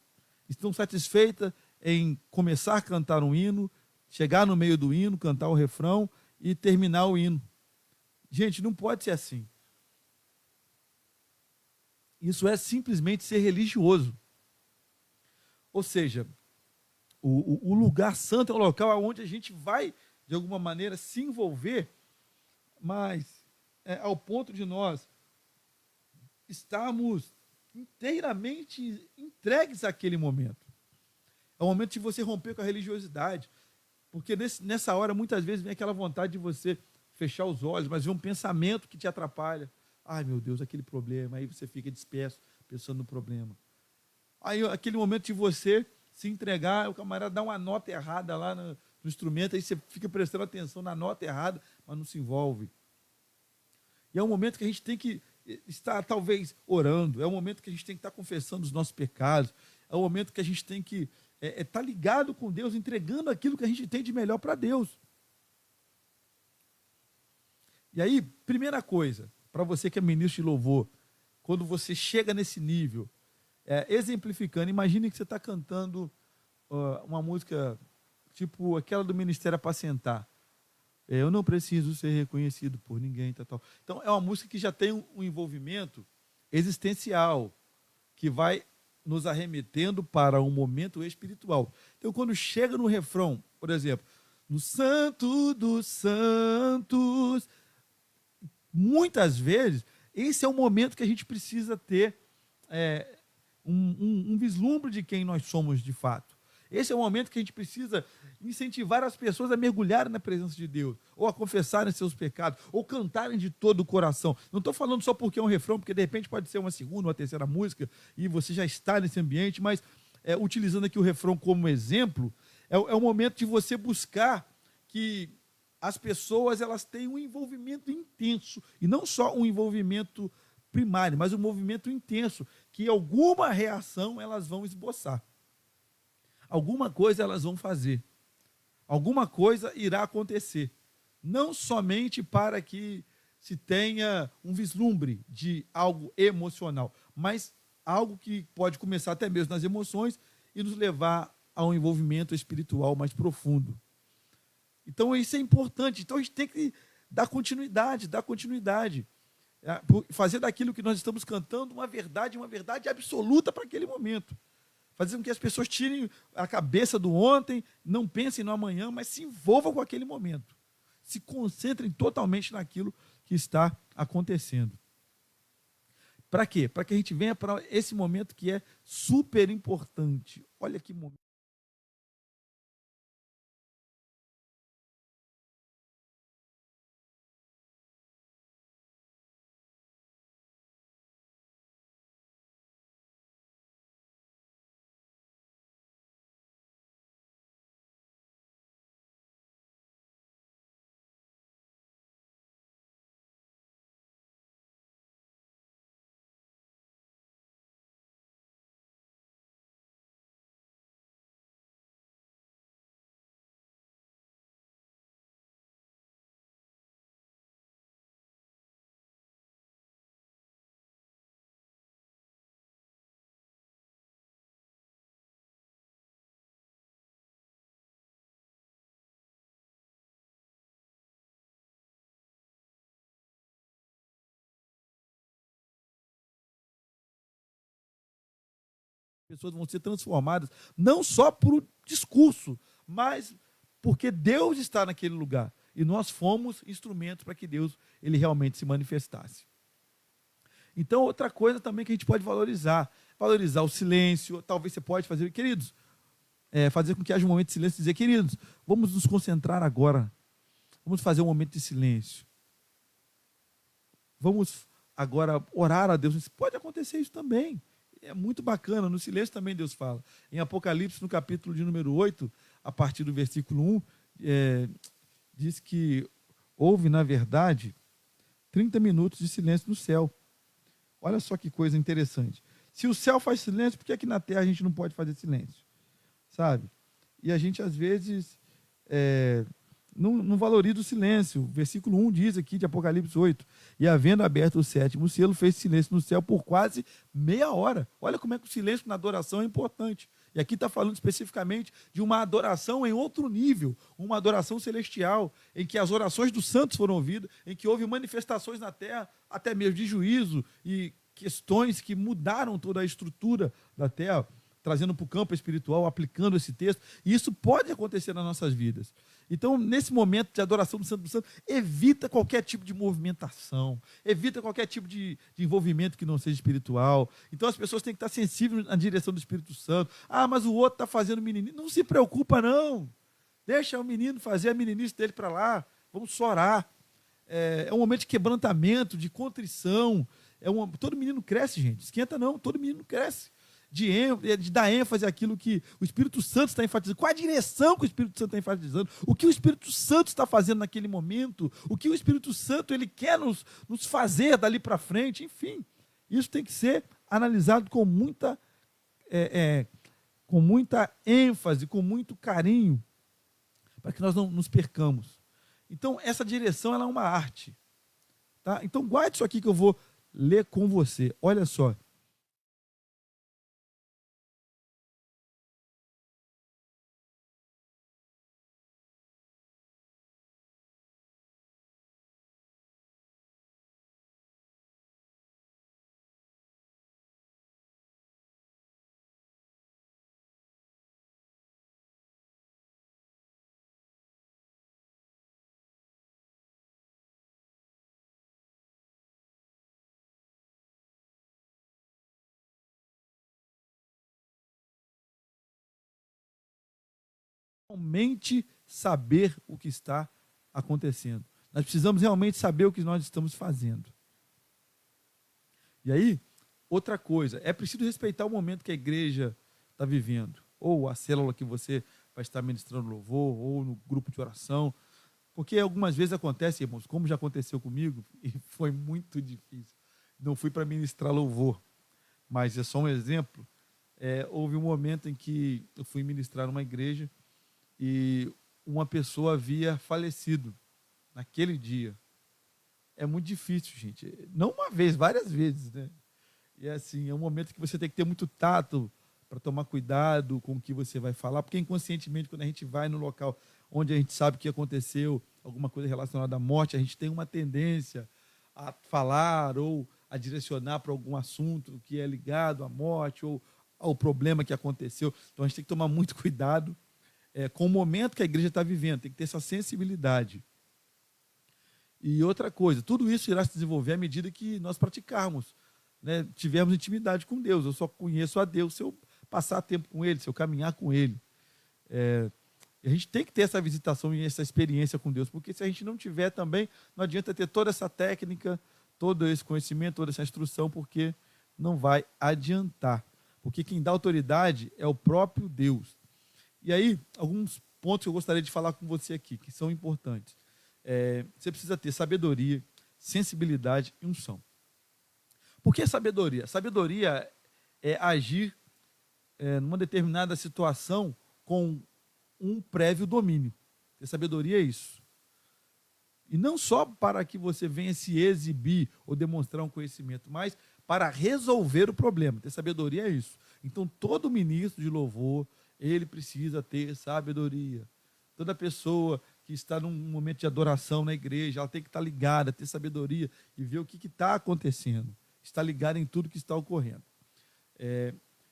Estão satisfeitas em começar a cantar um hino, chegar no meio do hino, cantar o refrão e terminar o hino. Gente, não pode ser assim. Isso é simplesmente ser religioso. Ou seja, o lugar santo é o local onde a gente vai, de alguma maneira, se envolver, mas ao ponto de nós estarmos inteiramente entregues àquele momento. É o momento de você romper com a religiosidade. Porque nessa hora, muitas vezes, vem aquela vontade de você fechar os olhos, mas vem um pensamento que te atrapalha. Ai, meu Deus, aquele problema. Aí você fica disperso, pensando no problema. Aí, aquele momento de você se entregar, o camarada dá uma nota errada lá no instrumento, aí você fica prestando atenção na nota errada, mas não se envolve. E é um momento que a gente tem que estar, talvez, orando. É um momento que a gente tem que estar confessando os nossos pecados. É um momento que a gente tem que estar ligado com Deus, entregando aquilo que a gente tem de melhor para Deus. E aí, primeira coisa, para você que é ministro de louvor, quando você chega nesse nível, exemplificando, imagine que você está cantando uma música tipo aquela do Ministério Apacentar. Eu não preciso ser reconhecido por ninguém, tal. Então, é uma música que já tem um envolvimento existencial, que vai nos arremetendo para um momento espiritual. Então, quando chega no refrão, por exemplo, no Santo dos Santos, muitas vezes, esse é o momento que a gente precisa ter um vislumbre de quem nós somos de fato. Esse é o momento que a gente precisa incentivar as pessoas a mergulharem na presença de Deus, ou a confessarem seus pecados, ou cantarem de todo o coração. Não estou falando só porque é um refrão, porque de repente pode ser uma segunda, uma terceira música, e você já está nesse ambiente, mas utilizando aqui o refrão como exemplo, é o momento de você buscar que as pessoas elas tenham um envolvimento intenso, e não só um envolvimento primário, mas um movimento intenso, que alguma reação elas vão esboçar. Alguma coisa elas vão fazer. Alguma coisa irá acontecer. Não somente para que se tenha um vislumbre de algo emocional, mas algo que pode começar até mesmo nas emoções e nos levar a um envolvimento espiritual mais profundo. Então isso é importante. Então a gente tem que dar continuidade. Fazer daquilo que nós estamos cantando uma verdade absoluta para aquele momento. Fazer com que as pessoas tirem a cabeça do ontem, não pensem no amanhã, mas se envolvam com aquele momento. Se concentrem totalmente naquilo que está acontecendo. Para quê? Para que a gente venha para esse momento que é super importante. Olha que momento. Pessoas vão ser transformadas, não só por discurso, mas porque Deus está naquele lugar. E nós fomos instrumentos para que Deus ele realmente se manifestasse. Então, outra coisa também que a gente pode valorizar o silêncio. Talvez você pode fazer, queridos, fazer com que haja um momento de silêncio e dizer, queridos, vamos nos concentrar agora. Vamos fazer um momento de silêncio. Vamos agora orar a Deus. Pode acontecer isso também. É muito bacana, no silêncio também Deus fala. Em Apocalipse, no capítulo de número 8, a partir do versículo 1, diz que houve, na verdade, 30 minutos de silêncio no céu. Olha só que coisa interessante. Se o céu faz silêncio, por que aqui na terra a gente não pode fazer silêncio? Sabe? E a gente, às vezes, não valoriza o silêncio. Versículo 1 diz aqui de Apocalipse 8, e havendo aberto o sétimo selo, fez silêncio no céu por quase meia hora. Olha como é que o silêncio na adoração é importante. E aqui está falando especificamente de uma adoração em outro nível, uma adoração celestial, em que as orações dos santos foram ouvidas, em que houve manifestações na terra, até mesmo de juízo e questões que mudaram toda a estrutura da terra, trazendo para o campo espiritual, aplicando esse texto. E isso pode acontecer nas nossas vidas. Então, nesse momento de adoração do Santo do Santo, evita qualquer tipo de movimentação, evita qualquer tipo de envolvimento que não seja espiritual. Então, as pessoas têm que estar sensíveis na direção do Espírito Santo. Ah, mas o outro está fazendo meninice. Não se preocupa, não. Deixa o menino fazer a meninice dele para lá. Vamos só orar. É um momento de quebrantamento, de contrição. Todo menino cresce, gente. Esquenta não, todo menino cresce. De dar ênfase àquilo que o Espírito Santo está enfatizando. Qual a direção que o Espírito Santo está enfatizando? O que o Espírito Santo está fazendo naquele momento? O que o Espírito Santo ele quer nos fazer dali para frente? Enfim, isso tem que ser analisado com muita ênfase, com muito carinho, para que nós não nos percamos. Então, essa direção ela é uma arte. Tá? Então, guarde isso aqui que eu vou ler com você. Olha só. Realmente saber o que está acontecendo. Nós precisamos realmente saber o que nós estamos fazendo. E aí, outra coisa, é preciso respeitar o momento que a igreja está vivendo, ou a célula que você vai estar ministrando louvor, ou no grupo de oração, porque algumas vezes acontece, irmãos, como já aconteceu comigo, e foi muito difícil. Não fui para ministrar louvor, mas é só um exemplo. Houve um momento em que eu fui ministrar numa igreja e uma pessoa havia falecido naquele dia. É muito difícil, gente. Não uma vez, várias vezes, né? E assim, é um momento que você tem que ter muito tato para tomar cuidado com o que você vai falar, porque inconscientemente, quando a gente vai no local onde a gente sabe que aconteceu alguma coisa relacionada à morte, a gente tem uma tendência a falar ou a direcionar para algum assunto que é ligado à morte ou ao problema que aconteceu. Então, a gente tem que tomar muito cuidado com o momento que a igreja está vivendo, tem que ter essa sensibilidade. E outra coisa, tudo isso irá se desenvolver à medida que nós praticarmos, né, tivermos intimidade com Deus. Eu só conheço a Deus se eu passar tempo com Ele, se eu caminhar com Ele. A gente tem que ter essa visitação e essa experiência com Deus, porque se a gente não tiver também, não adianta ter toda essa técnica, todo esse conhecimento, toda essa instrução, porque não vai adiantar. Porque quem dá autoridade é o próprio Deus. E aí, alguns pontos que eu gostaria de falar com você aqui, que são importantes. Você precisa ter sabedoria, sensibilidade e unção. Por que sabedoria? Sabedoria é agir numa determinada situação com um prévio domínio. Ter sabedoria é isso. E não só para que você venha se exibir ou demonstrar um conhecimento, mas para resolver o problema. Ter sabedoria é isso. Então, todo ministro de louvor, ele precisa ter sabedoria. Toda pessoa que está num momento de adoração na igreja, ela tem que estar ligada, ter sabedoria e ver o que está acontecendo. Está ligada em tudo que está ocorrendo.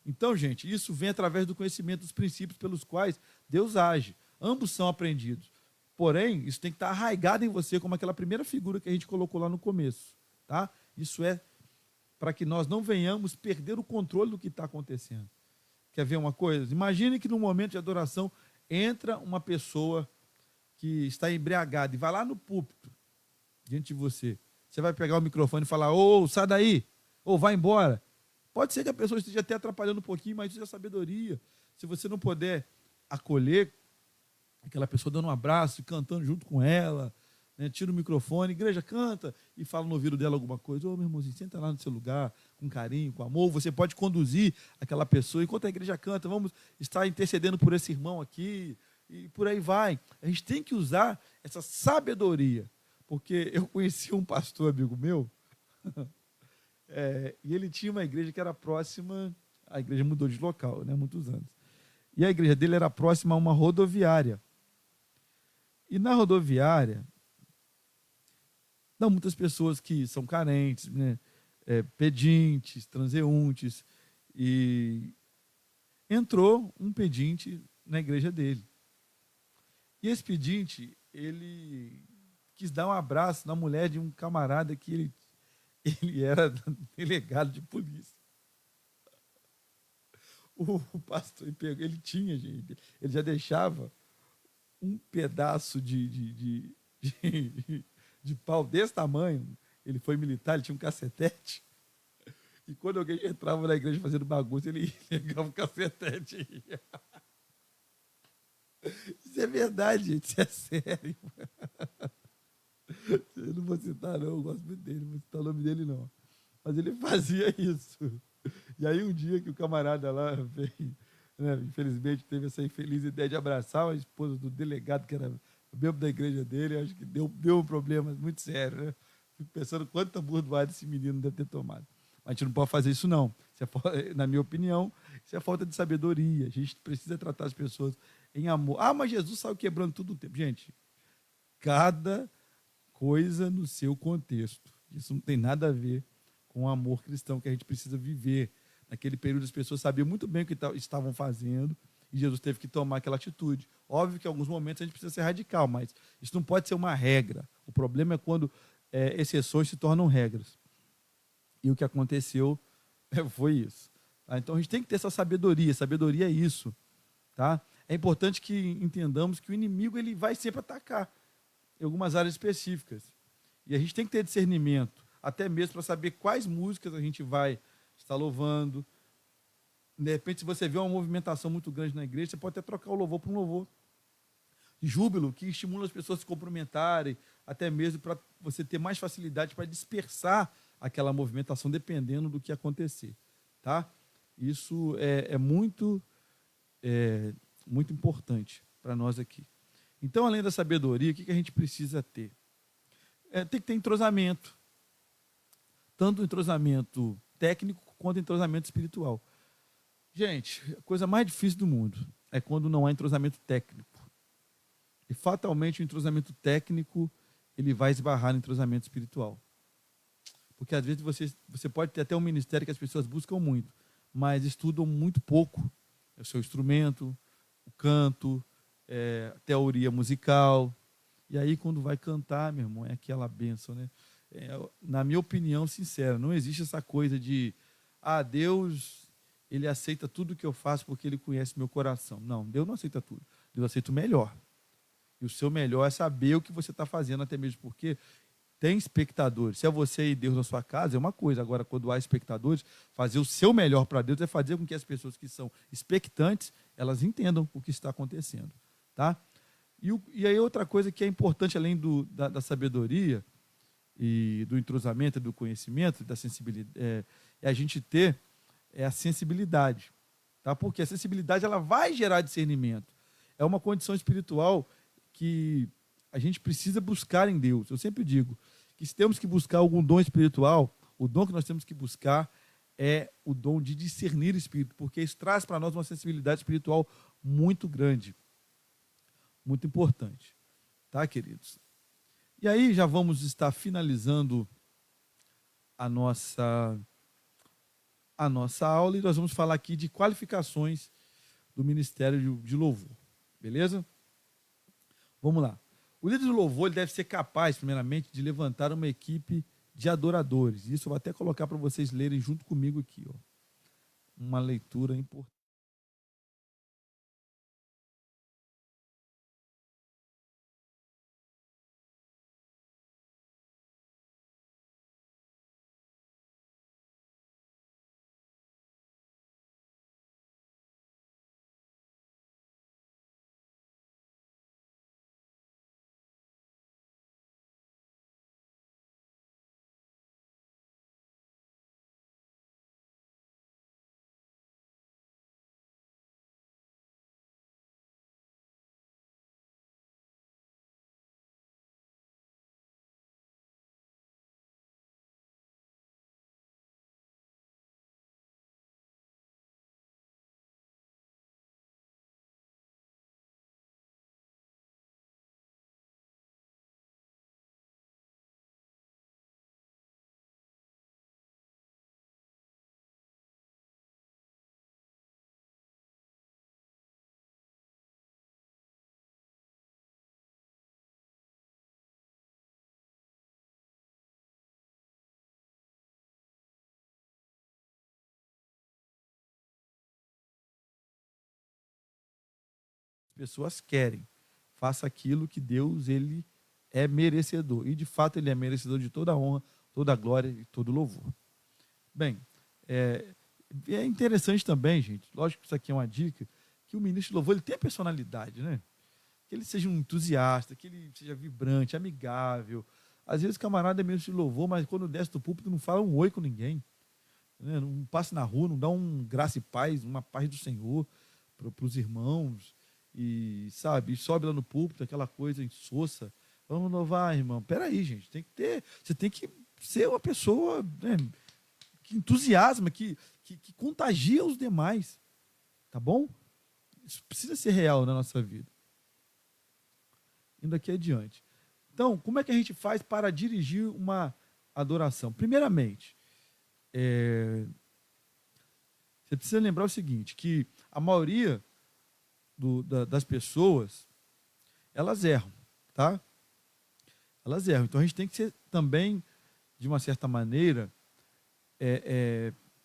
Então, gente, isso vem através do conhecimento dos princípios pelos quais Deus age. Ambos são aprendidos. Porém, isso tem que estar arraigado em você, como aquela primeira figura que a gente colocou lá no começo. Tá? Isso é para que nós não venhamos perder o controle do que está acontecendo. Quer ver uma coisa? Imagine que no momento de adoração entra uma pessoa que está embriagada e vai lá no púlpito, diante de você. Você vai pegar o microfone e falar, sai daí, vai embora. Pode ser que a pessoa esteja até atrapalhando um pouquinho, mas isso é sabedoria. Se você não puder acolher aquela pessoa dando um abraço e cantando junto com ela, né, tira o microfone, igreja, canta, e fala no ouvido dela alguma coisa. Meu irmãozinho, senta lá no seu lugar, com carinho, com amor. Você pode conduzir aquela pessoa, enquanto a igreja canta, vamos estar intercedendo por esse irmão aqui, e por aí vai. A gente tem que usar essa sabedoria, porque eu conheci um pastor amigo meu, e ele tinha uma igreja que era próxima, a igreja mudou de local, né, muitos anos, e a igreja dele era próxima a uma rodoviária. E na rodoviária, dão muitas pessoas que são carentes, né, pedintes, transeuntes, e entrou um pedinte na igreja dele. E esse pedinte, ele quis dar um abraço na mulher de um camarada que ele era delegado de polícia. O pastor, ele tinha, gente, ele já deixava um pedaço de pau desse tamanho. Ele foi militar, ele tinha um cacetete. E quando alguém entrava na igreja fazendo bagunça, ele pegava um cacetete e ia. Isso é verdade, gente, isso é sério. Eu não vou citar, não, eu gosto muito dele, não vou citar o nome dele, não. Mas ele fazia isso. E aí um dia que o camarada lá veio, né, infelizmente teve essa infeliz ideia de abraçar a esposa do delegado, que era membro da igreja dele, acho que deu um problema muito sério, né? Fico pensando quanta burdoada esse menino deve ter tomado. Mas a gente não pode fazer isso, não. Na minha opinião, isso é falta de sabedoria. A gente precisa tratar as pessoas em amor. Ah, mas Jesus saiu quebrando tudo o tempo. Gente, cada coisa no seu contexto. Isso não tem nada a ver com o amor cristão que a gente precisa viver. Naquele período, as pessoas sabiam muito bem o que estavam fazendo e Jesus teve que tomar aquela atitude. Óbvio que em alguns momentos a gente precisa ser radical, mas isso não pode ser uma regra. O problema é quando exceções se tornam regras. E o que aconteceu foi isso. Tá? Então a gente tem que ter essa sabedoria. Sabedoria é isso. Tá? É importante que entendamos que o inimigo ele vai sempre atacar em algumas áreas específicas. E a gente tem que ter discernimento, até mesmo para saber quais músicas a gente vai estar louvando. De repente, se você vê uma movimentação muito grande na igreja, você pode até trocar o louvor por um louvor de júbilo, que estimula as pessoas a se cumprimentarem, até mesmo para você ter mais facilidade para dispersar aquela movimentação, dependendo do que acontecer. Tá? Isso é muito, muito importante para nós aqui. Então, além da sabedoria, o que a gente precisa ter? Tem que ter entrosamento. Tanto entrosamento técnico quanto entrosamento espiritual. Gente, a coisa mais difícil do mundo é quando não há entrosamento técnico. E fatalmente o entrosamento técnico ele vai esbarrar no entrosamento espiritual. Porque às vezes você pode ter até um ministério que as pessoas buscam muito, mas estudam muito pouco o seu instrumento, o canto, teoria musical. E aí, quando vai cantar, meu irmão, é aquela bênção, né? Na minha opinião sincera, não existe essa coisa de Deus, ele aceita tudo que eu faço porque ele conhece meu coração. Não, Deus não aceita tudo. Deus aceita o melhor. E o seu melhor é saber o que você está fazendo, até mesmo porque tem espectadores. Se é você e Deus na sua casa, é uma coisa. Agora, quando há espectadores, fazer o seu melhor para Deus é fazer com que as pessoas que são expectantes, elas entendam o que está acontecendo. Tá? E aí outra coisa que é importante, além da sabedoria e do entrosamento, do conhecimento, da sensibilidade, é a gente ter a sensibilidade. Tá? Porque a sensibilidade ela vai gerar discernimento. É uma condição espiritual que a gente precisa buscar em Deus. Eu sempre digo que se temos que buscar algum dom espiritual, o dom que nós temos que buscar é o dom de discernir o espírito, porque isso traz para nós uma sensibilidade espiritual muito grande, muito importante. Tá, queridos? E aí já vamos estar finalizando a nossa aula e nós vamos falar aqui de qualificações do Ministério de Louvor. Beleza? Vamos lá. O líder de louvor ele deve ser capaz, primeiramente, de levantar uma equipe de adoradores. Isso eu vou até colocar para vocês lerem junto comigo aqui. Ó. Uma leitura importante. pessoas querem. Faça aquilo que Deus ele é merecedor. E, de fato, ele é merecedor de toda a honra, toda a glória e todo o louvor. Bem, é interessante também, gente, lógico que isso aqui é uma dica, que o ministro de louvor ele tem a personalidade, né? Que ele seja um entusiasta, que ele seja vibrante, amigável. Às vezes o camarada é ministro de louvor, mas quando desce do púlpito não fala um oi com ninguém. Né? Não passa na rua, não dá um graça e paz, uma paz do Senhor para os irmãos. E, sabe, e sobe lá no púlpito, aquela coisa insossa. Vamos louvar, irmão. Peraí, gente, você tem que ser uma pessoa, né, que entusiasma, que contagia os demais. Tá bom? Isso precisa ser real na nossa vida. Indo aqui adiante. Então, como é que a gente faz para dirigir uma adoração? Primeiramente, você precisa lembrar o seguinte, que a maioria das pessoas, elas erram, tá? Elas erram. Então, a gente tem que ser também, de uma certa maneira,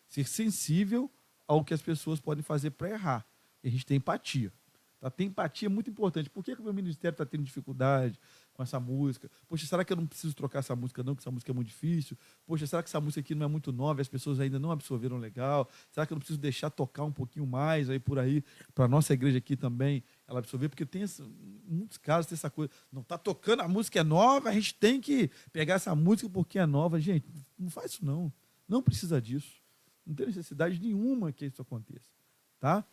ser sensível ao que as pessoas podem fazer para errar. E a gente tem empatia. Tá? Ter empatia é muito importante. Por que o meu ministério está tendo dificuldade com essa música? Poxa, será que eu não preciso trocar essa música não, que essa música é muito difícil? Poxa, será que essa música aqui não é muito nova e as pessoas ainda não absorveram legal? Será que eu não preciso deixar tocar um pouquinho mais aí por aí, para a nossa igreja aqui também ela absorver? Porque tem em muitos casos tem essa coisa, não está tocando, a música é nova, a gente tem que pegar essa música porque é nova. Gente, não faz isso não. Não precisa disso. Não tem necessidade nenhuma que isso aconteça. Tá?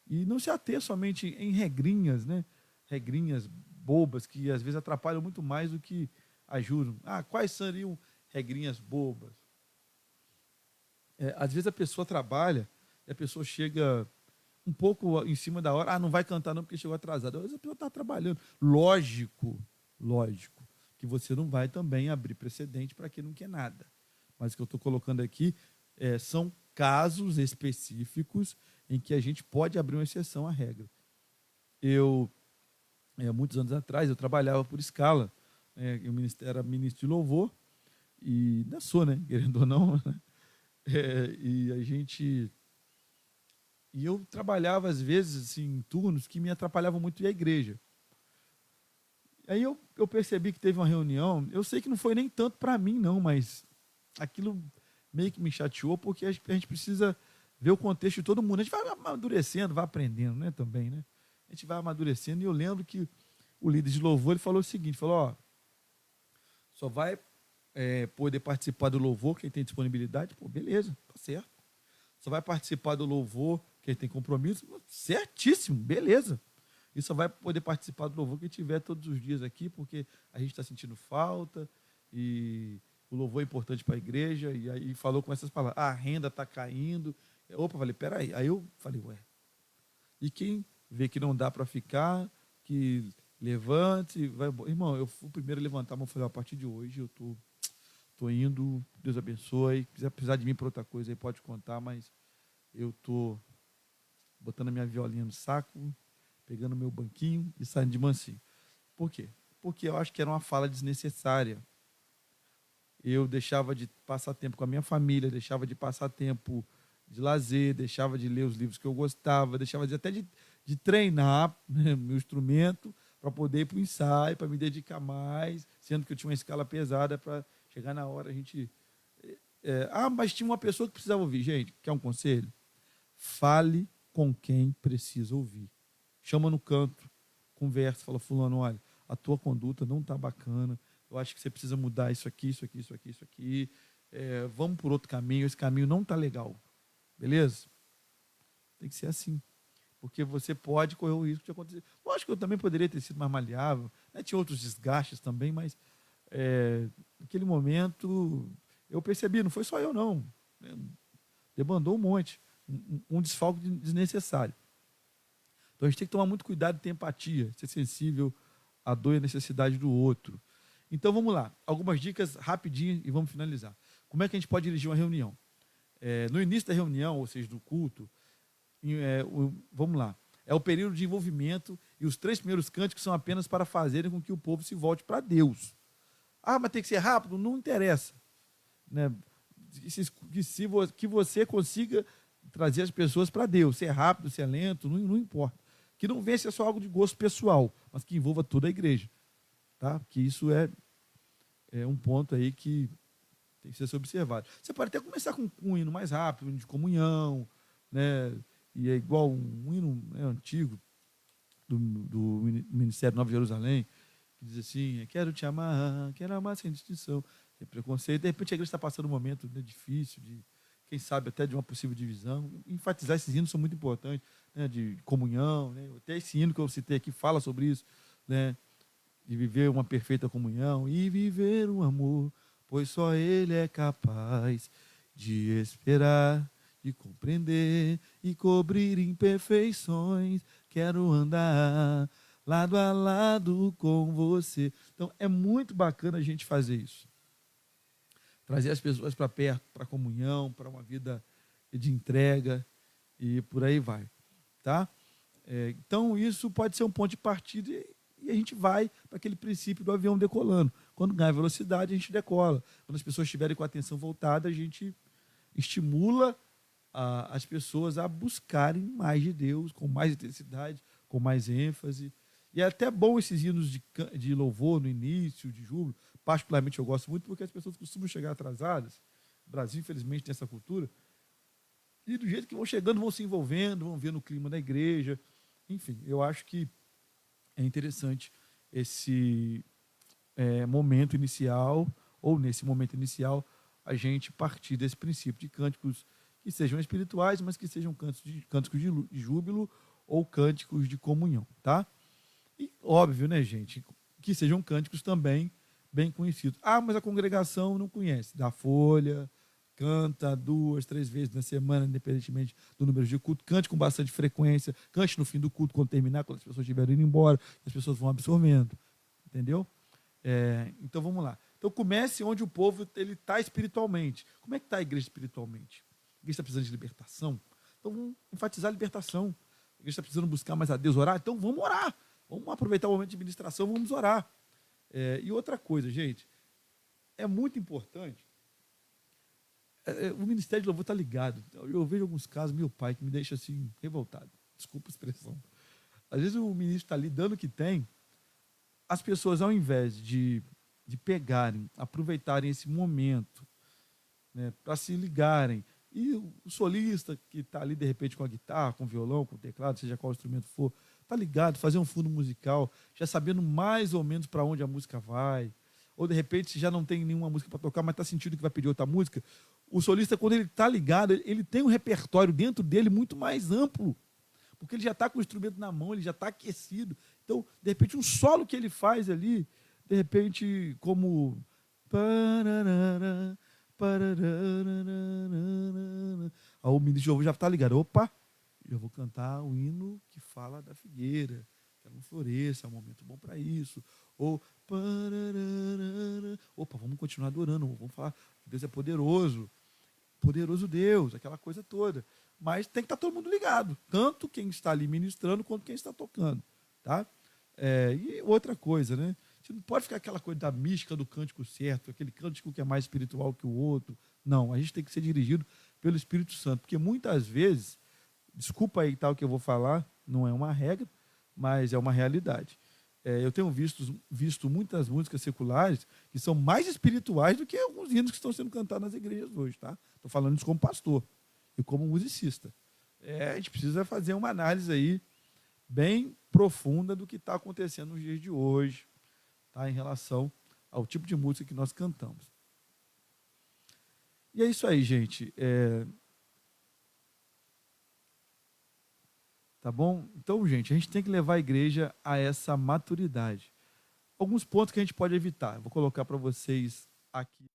E não se ater somente em regrinhas, né? Regrinhas bobas que às vezes atrapalham muito mais do que ajudam. Quais seriam regrinhas bobas? Às vezes a pessoa trabalha e a pessoa chega um pouco em cima da hora. Não vai cantar não porque chegou atrasado. Às vezes a pessoa está trabalhando. Lógico que você não vai também abrir precedente para quem não quer nada. Mas o que eu estou colocando aqui são casos específicos em que a gente pode abrir uma exceção à regra. Muitos anos atrás, eu trabalhava por escala. Eu era ministro de louvor, e ainda sou, né? Querendo ou não. Né? E eu trabalhava, às vezes, assim, em turnos que me atrapalhavam muito ir à igreja. Aí eu percebi que teve uma reunião, eu sei que não foi nem tanto para mim, não, mas aquilo meio que me chateou, porque a gente precisa ver o contexto de todo mundo. A gente vai amadurecendo, vai aprendendo, né, também, né? A gente vai amadurecendo, e eu lembro que o líder de louvor ele falou o seguinte, falou, só vai poder participar do louvor quem tem disponibilidade. Pô, beleza, tá certo. Só vai participar do louvor quem tem compromisso. Certíssimo, beleza. E só vai poder participar do louvor quem estiver todos os dias aqui, porque a gente está sentindo falta, e o louvor é importante para a igreja. E aí falou com essas palavras, a renda está caindo. Opa, falei, peraí. Aí eu falei, e quem vê que não dá para ficar, que levante, vai. Irmão, eu fui o primeiro a levantar, mas eu falei, a partir de hoje eu tô indo, Deus abençoe. Se quiser precisar de mim para outra coisa aí, pode contar, mas eu tô botando a minha violinha no saco, pegando meu banquinho e saindo de mansinho. Por quê? Porque eu acho que era uma fala desnecessária. Eu deixava de passar tempo com a minha família, deixava de passar tempo de lazer, deixava de ler os livros que eu gostava, deixava até de treinar, né, meu instrumento para poder ir para o ensaio, para me dedicar mais, sendo que eu tinha uma escala pesada para chegar na hora a gente... mas tinha uma pessoa que precisava ouvir. Gente, quer um conselho? Fale com quem precisa ouvir. Chama no canto, conversa, fala, fulano, olha, a tua conduta não está bacana, eu acho que você precisa mudar isso aqui, isso aqui, isso aqui, isso aqui. Vamos por outro caminho, esse caminho não está legal. Beleza? Tem que ser assim. Porque você pode correr o risco de acontecer. Lógico que eu também poderia ter sido mais maleável, né? Tinha outros desgastes também, mas naquele momento eu percebi, não foi só eu não. Debandou um monte. Um desfalque desnecessário. Então a gente tem que tomar muito cuidado de ter empatia, ser sensível à dor e à necessidade do outro. Então vamos lá, algumas dicas rapidinho e vamos finalizar. Como é que a gente pode dirigir uma reunião? No início da reunião, ou seja, do culto, vamos lá, é o período de envolvimento, e os 3 primeiros cânticos são apenas para fazerem com que o povo se volte para Deus. Mas tem que ser rápido? Não interessa. Né? Que você consiga trazer as pessoas para Deus. Se é rápido, se é lento, não importa. Que não venha ser só algo de gosto pessoal, mas que envolva toda a igreja. Tá? Porque isso é um ponto aí que tem que ser observado. Você pode até começar com um hino mais rápido, um hino de comunhão, né? E é igual um hino, né, antigo do Ministério Nova Jerusalém, que diz assim: quero te amar, quero amar sem distinção, sem preconceito. De repente a igreja está passando um momento, né, difícil, de quem sabe até de uma possível divisão. Enfatizar esses hinos são muito importantes, né, de comunhão. Né? Até esse hino que eu citei aqui fala sobre isso, né, de viver uma perfeita comunhão e viver um amor, pois só Ele é capaz de esperar, de compreender e cobrir imperfeições. Quero andar lado a lado com você. Então é muito bacana a gente fazer isso. Trazer as pessoas para perto, para a comunhão, para uma vida de entrega e por aí vai. Tá? Então isso pode ser um ponto de partida e a gente vai para aquele princípio do avião decolando. Quando ganha velocidade, a gente decola. Quando as pessoas estiverem com a atenção voltada, a gente estimula as pessoas a buscarem mais de Deus, com mais intensidade, com mais ênfase. E é até bom esses hinos de louvor no início, de júbilo. Particularmente eu gosto muito porque as pessoas costumam chegar atrasadas. O Brasil, infelizmente, tem essa cultura. E do jeito que vão chegando, vão se envolvendo, vão vendo o clima da igreja. Enfim, eu acho que é interessante esse momento inicial, ou nesse momento inicial, a gente partir desse princípio de cânticos que sejam espirituais, mas que sejam cânticos de júbilo ou cânticos de comunhão, tá? E óbvio, né, gente, que sejam cânticos também bem conhecidos. Ah, mas a congregação não conhece. Dá folha, canta 2, 3 vezes na semana, independentemente do número de culto, cante com bastante frequência, cante no fim do culto, quando terminar, quando as pessoas estiverem indo embora, as pessoas vão absorvendo, entendeu? Então vamos lá. Então comece onde o povo está espiritualmente. Como é que está a igreja espiritualmente? A igreja está precisando de libertação? Então vamos enfatizar a libertação. A igreja está precisando buscar mais a Deus, orar? Então vamos orar. Vamos aproveitar o momento de ministração, vamos orar. E outra coisa, gente, é muito importante. O Ministério de Louvor está ligado. Eu vejo alguns casos, meu pai, que me deixa assim, revoltado. Desculpa a expressão. Às vezes o ministro está ali dando o que tem, as pessoas, ao invés de pegarem, aproveitarem esse momento, né, para se ligarem, e o solista que está ali, de repente, com a guitarra, com o violão, com o teclado, seja qual instrumento for, está ligado, fazer um fundo musical, já sabendo mais ou menos para onde a música vai, ou de repente, se já não tem nenhuma música para tocar, mas está sentindo que vai pedir outra música, o solista, quando ele está ligado, ele tem um repertório dentro dele muito mais amplo, porque ele já está com o instrumento na mão, ele já está aquecido. Então, de repente, um solo que ele faz ali, de repente, como. Aí o ministro já está ligado. Opa, eu vou cantar o hino que fala da figueira, que ela não floresça, é um momento bom para isso. Ou. Opa, vamos continuar adorando, vamos falar que Deus é poderoso. Poderoso Deus, aquela coisa toda. Mas tem que estar todo mundo ligado, tanto quem está ali ministrando quanto quem está tocando, tá? E outra coisa, né? Você não pode ficar aquela coisa da mística do cântico certo, aquele cântico que é mais espiritual que o outro. Não, a gente tem que ser dirigido pelo Espírito Santo, porque muitas vezes, desculpa aí tal que eu vou falar, não é uma regra, mas é uma realidade. Eu tenho visto muitas músicas seculares que são mais espirituais do que alguns hinos que estão sendo cantados nas igrejas hoje, tá? Estou falando isso como pastor e como musicista. A gente precisa fazer uma análise aí bem profunda do que está acontecendo nos dias de hoje, tá? Em relação ao tipo de música que nós cantamos. E é isso aí, gente. Tá bom? Então, gente, a gente tem que levar a igreja a essa maturidade. Alguns pontos que a gente pode evitar. Eu vou colocar para vocês aqui.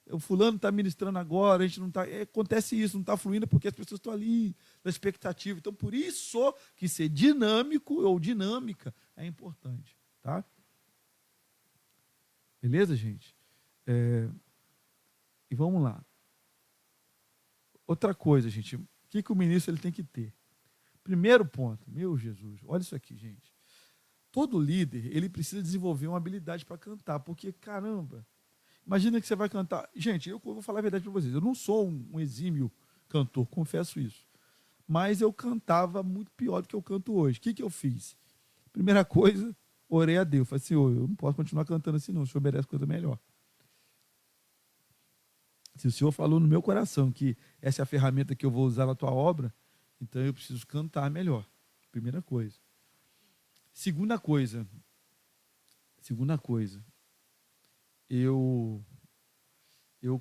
o fulano está ministrando agora, a gente não está. Acontece isso, não está fluindo porque as pessoas estão ali na expectativa. Então, por isso que ser dinâmico ou dinâmica é importante. Tá? Beleza, gente? E vamos lá. Outra coisa, gente, o que o ministro ele tem que ter? Primeiro ponto, meu Jesus, olha isso aqui, gente. Todo líder, ele precisa desenvolver uma habilidade para cantar, porque, caramba, imagina que você vai cantar. Gente, eu vou falar a verdade para vocês, eu não sou um exímio cantor, confesso isso. Mas eu cantava muito pior do que eu canto hoje. O que eu fiz? Primeira coisa, orei a Deus. Falei, Senhor, eu não posso continuar cantando assim não, o Senhor merece coisa melhor. Se o Senhor falou no meu coração que essa é a ferramenta que eu vou usar na tua obra, então eu preciso cantar melhor. Primeira coisa. Segunda coisa, eu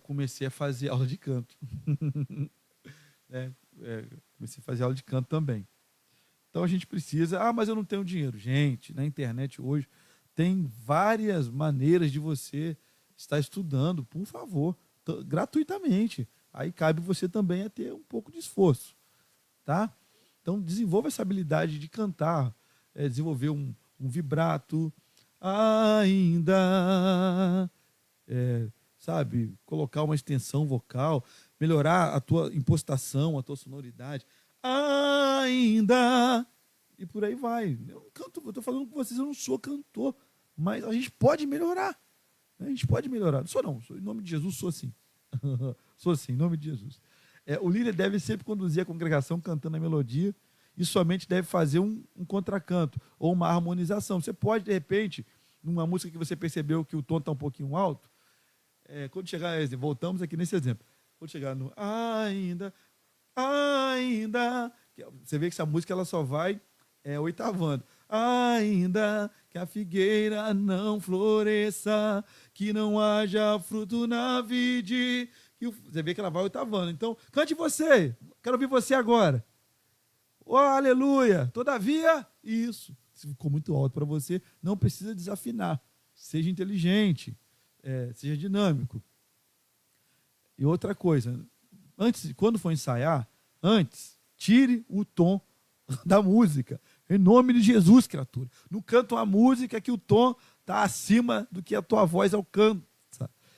comecei a fazer aula de canto. Comecei a fazer aula de canto também. Então a gente precisa, mas eu não tenho dinheiro. Gente, na internet hoje tem várias maneiras de você estar estudando, por favor, gratuitamente. Aí cabe você também a ter um pouco de esforço, tá? Então desenvolva essa habilidade de cantar, desenvolver um vibrato, ainda, sabe, colocar uma extensão vocal, melhorar a tua impostação, a tua sonoridade, ainda, e por aí vai. Eu não canto, eu estou falando com vocês, eu não sou cantor, mas a gente pode melhorar. A gente pode melhorar. Não sou não, em nome de Jesus sou assim. Sou assim, em nome de Jesus. O líder deve sempre conduzir a congregação cantando a melodia e somente deve fazer um contracanto ou uma harmonização. Você pode, de repente, numa música que você percebeu que o tom está um pouquinho alto, quando chegar, voltamos aqui nesse exemplo, quando chegar no ainda, você vê que essa música ela só vai oitavando. Ainda que a figueira não floresça, que não haja fruto na vide. Você vê que ela vai oitavando. Então, cante você. Quero ouvir você agora. Oh, aleluia. Todavia, isso. Se ficou muito alto para você, não precisa desafinar. Seja inteligente. Seja dinâmico. E outra coisa, quando for ensaiar, tire o tom da música. Em nome de Jesus, criatura. Não canta uma música que o tom está acima do que a tua voz alcança.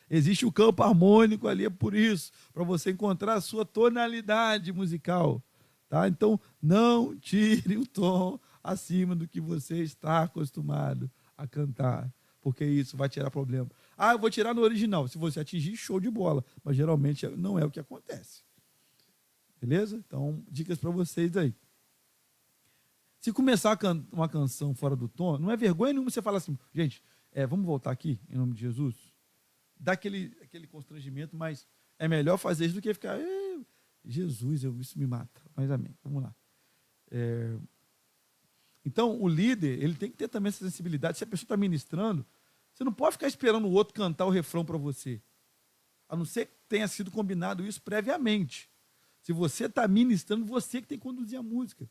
Existe o campo harmônico ali, é por isso, para você encontrar a sua tonalidade musical. Tá? Então, não tire o tom acima do que você está acostumado a cantar, porque isso vai tirar problema. Eu vou tirar no original. Se você atingir, show de bola. Mas geralmente não é o que acontece. Beleza? Então, dicas para vocês aí. Se começar uma canção fora do tom, não é vergonha nenhuma você falar assim, gente, vamos voltar aqui, em nome de Jesus. Dá aquele constrangimento, mas é melhor fazer isso do que ficar, Jesus, isso me mata. Mas amém, vamos lá. Então, o líder, ele tem que ter também essa sensibilidade. Se a pessoa está ministrando, você não pode ficar esperando o outro cantar o refrão para você. A não ser que tenha sido combinado isso previamente. Se você está ministrando, você que tem que conduzir a música.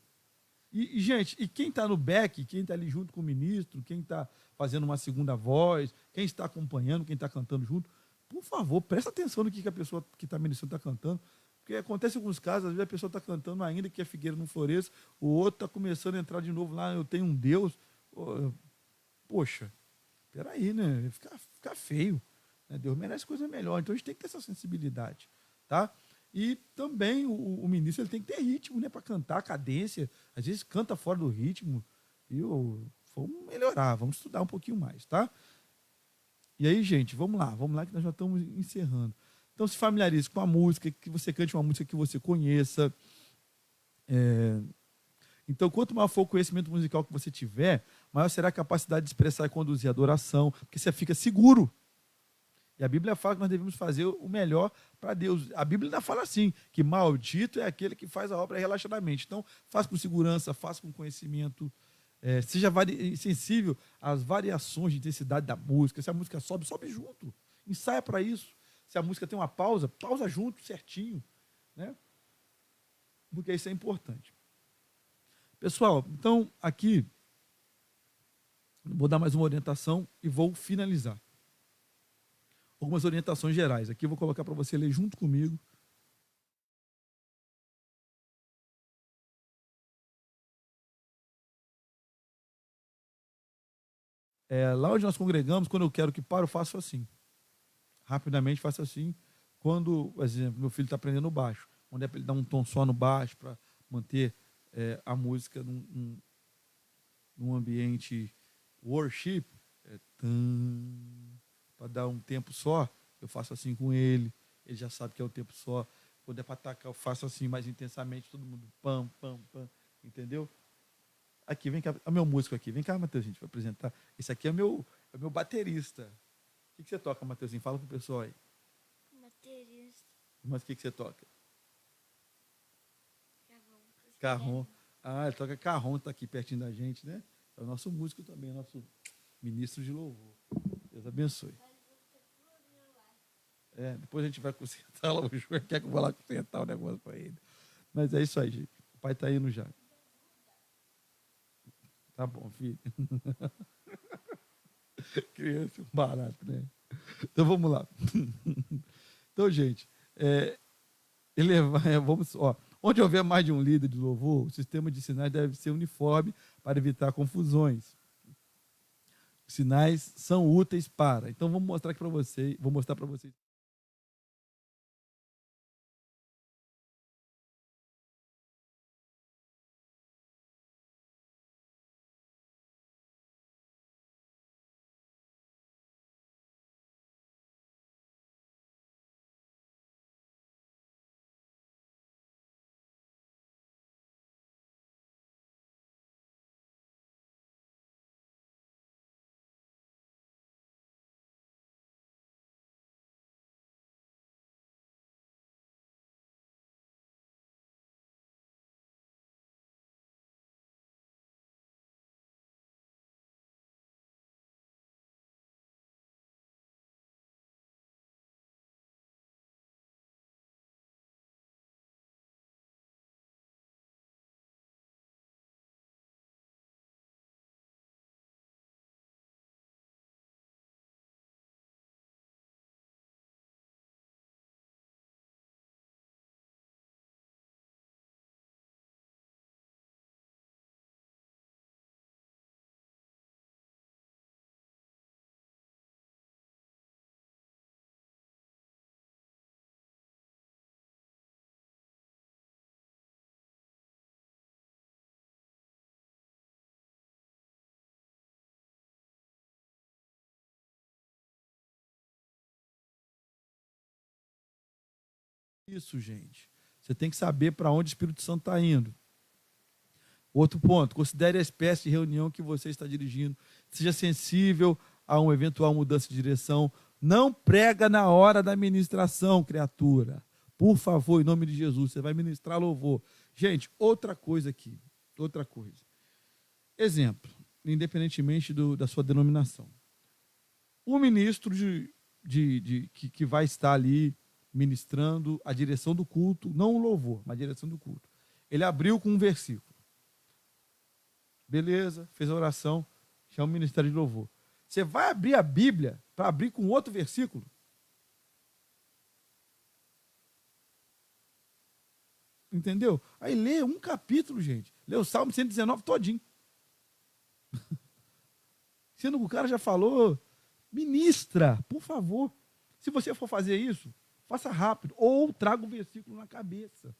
Gente, quem está no back, quem está ali junto com o ministro, quem está fazendo uma segunda voz, quem está acompanhando, quem está cantando junto, por favor, presta atenção no que a pessoa que está ministrando está cantando. Porque acontece em alguns casos, às vezes a pessoa está cantando ainda que a figueira não floresça, o outro está começando a entrar de novo lá, eu tenho um Deus. Poxa, peraí, né? Fica feio. Né? Deus merece coisa melhor. Então a gente tem que ter essa sensibilidade. Tá? E também o ministro ele tem que ter ritmo, né, para cantar, cadência. Às vezes canta fora do ritmo. Vamos melhorar, vamos estudar um pouquinho mais, tá? E aí, gente, vamos lá que nós já estamos encerrando. Então se familiarize com a música, que você cante uma música que você conheça. Então, quanto maior for o conhecimento musical que você tiver, maior será a capacidade de expressar e conduzir a adoração, porque você fica seguro. E a Bíblia fala que nós devemos fazer o melhor para Deus. A Bíblia ainda fala assim, que maldito é aquele que faz a obra relaxadamente. Então, faça com segurança, faça com conhecimento, seja sensível às variações de intensidade da música. Se a música sobe, sobe junto. Ensaia para isso. Se a música tem uma pausa, pausa junto, certinho. Né? Porque isso é importante. Pessoal, então, aqui, vou dar mais uma orientação e vou finalizar. algumas orientações gerais. Aqui eu vou colocar para você ler junto comigo. Lá onde nós congregamos, quando eu quero que pare, eu faço assim. Rapidamente faço assim. Quando, por exemplo, meu filho está aprendendo baixo, onde é para ele dar um tom só no baixo, para manter a música num ambiente worship, para dar um tempo só, eu faço assim com ele. Ele já sabe que é o tempo só. Quando é para atacar, eu faço assim mais intensamente, todo mundo pam, pam, pam. Entendeu? Aqui, vem cá, é o meu músico aqui. Vem cá, Matheus, a gente vai apresentar. Esse aqui é meu baterista. O que você toca, Matheusinho? Fala pro pessoal aí. Baterista. Mas o que você toca? Carrom. Ah, ele toca carrom, tá aqui pertinho da gente, né? É o nosso músico também, nosso ministro de louvor. Deus abençoe. Depois a gente vai consertar lá. O Júnior quer que eu vá lá consertar o negócio para ele. Mas é isso aí, gente. O pai tá indo já. Tá bom, filho. Criança, barato, né? Então vamos lá. Então, gente, vamos, onde houver mais de um líder de louvor, o sistema de sinais deve ser uniforme para evitar confusões. Os sinais são úteis para. Então vamos mostrar aqui para vocês, vou mostrar para vocês. Isso, gente. Você tem que saber para onde o Espírito Santo está indo. Outro ponto, considere a espécie de reunião que você está dirigindo. Seja sensível a uma eventual mudança de direção. Não prega na hora da ministração, criatura. Por favor, em nome de Jesus, você vai ministrar louvor. Gente, outra coisa aqui. Outra coisa. Exemplo, independentemente da sua denominação. O ministro que vai estar ali ministrando a direção do culto, não o louvor, mas a direção do culto. Ele abriu com um versículo. Beleza, fez a oração, chama o ministério de louvor. Você vai abrir a Bíblia para abrir com outro versículo? Entendeu? Aí lê um capítulo, gente. Lê o Salmo 119 todinho. Sendo que o cara já falou, ministra, por favor. Se você for fazer isso, faça rápido. Ou traga o versículo na cabeça.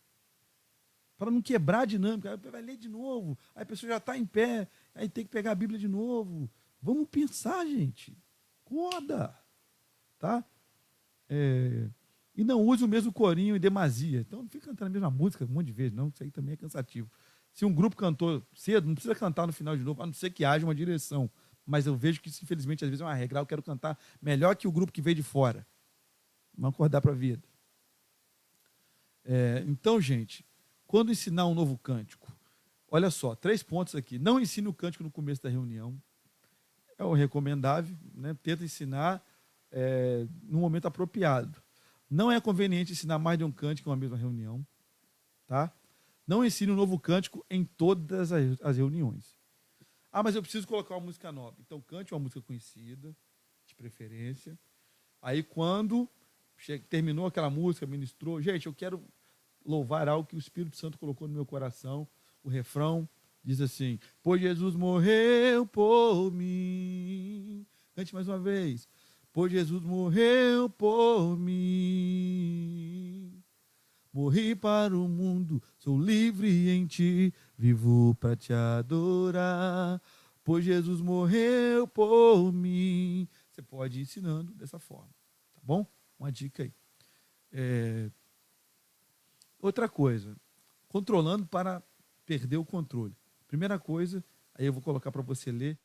Para não quebrar a dinâmica. Aí vai ler de novo. Aí a pessoa já está em pé. Aí tem que pegar a Bíblia de novo. Vamos pensar, gente. Acorda. Tá? E não use o mesmo corinho em demasia. Então não fica cantando a mesma música um monte de vezes, não. Isso aí também é cansativo. Se um grupo cantou cedo, não precisa cantar no final de novo, a não ser que haja uma direção. Mas eu vejo que isso, infelizmente, às vezes é uma regra. Eu quero cantar melhor que o grupo que veio de fora. Vamos acordar para a vida. Então, gente, quando ensinar um novo cântico, olha só, 3 pontos aqui. Não ensine o cântico no começo da reunião. É o recomendável, né? Tenta ensinar no momento apropriado. Não é conveniente ensinar mais de um cântico em uma mesma reunião. Tá? Não ensine um novo cântico em todas as reuniões. Ah, mas eu preciso colocar uma música nova. Então, cante uma música conhecida, de preferência. Aí quando terminou aquela música, ministrou, gente, eu quero louvar algo que o Espírito Santo colocou no meu coração. O refrão diz assim: pois Jesus morreu por mim. Cante mais uma vez. Pois Jesus morreu por mim. Morri para o mundo, sou livre em ti, vivo para te adorar. Pois Jesus morreu por mim. Você pode ir ensinando dessa forma, tá bom? Uma dica aí. Outra coisa, controlando para perder o controle. Primeira coisa, aí eu vou colocar para você ler.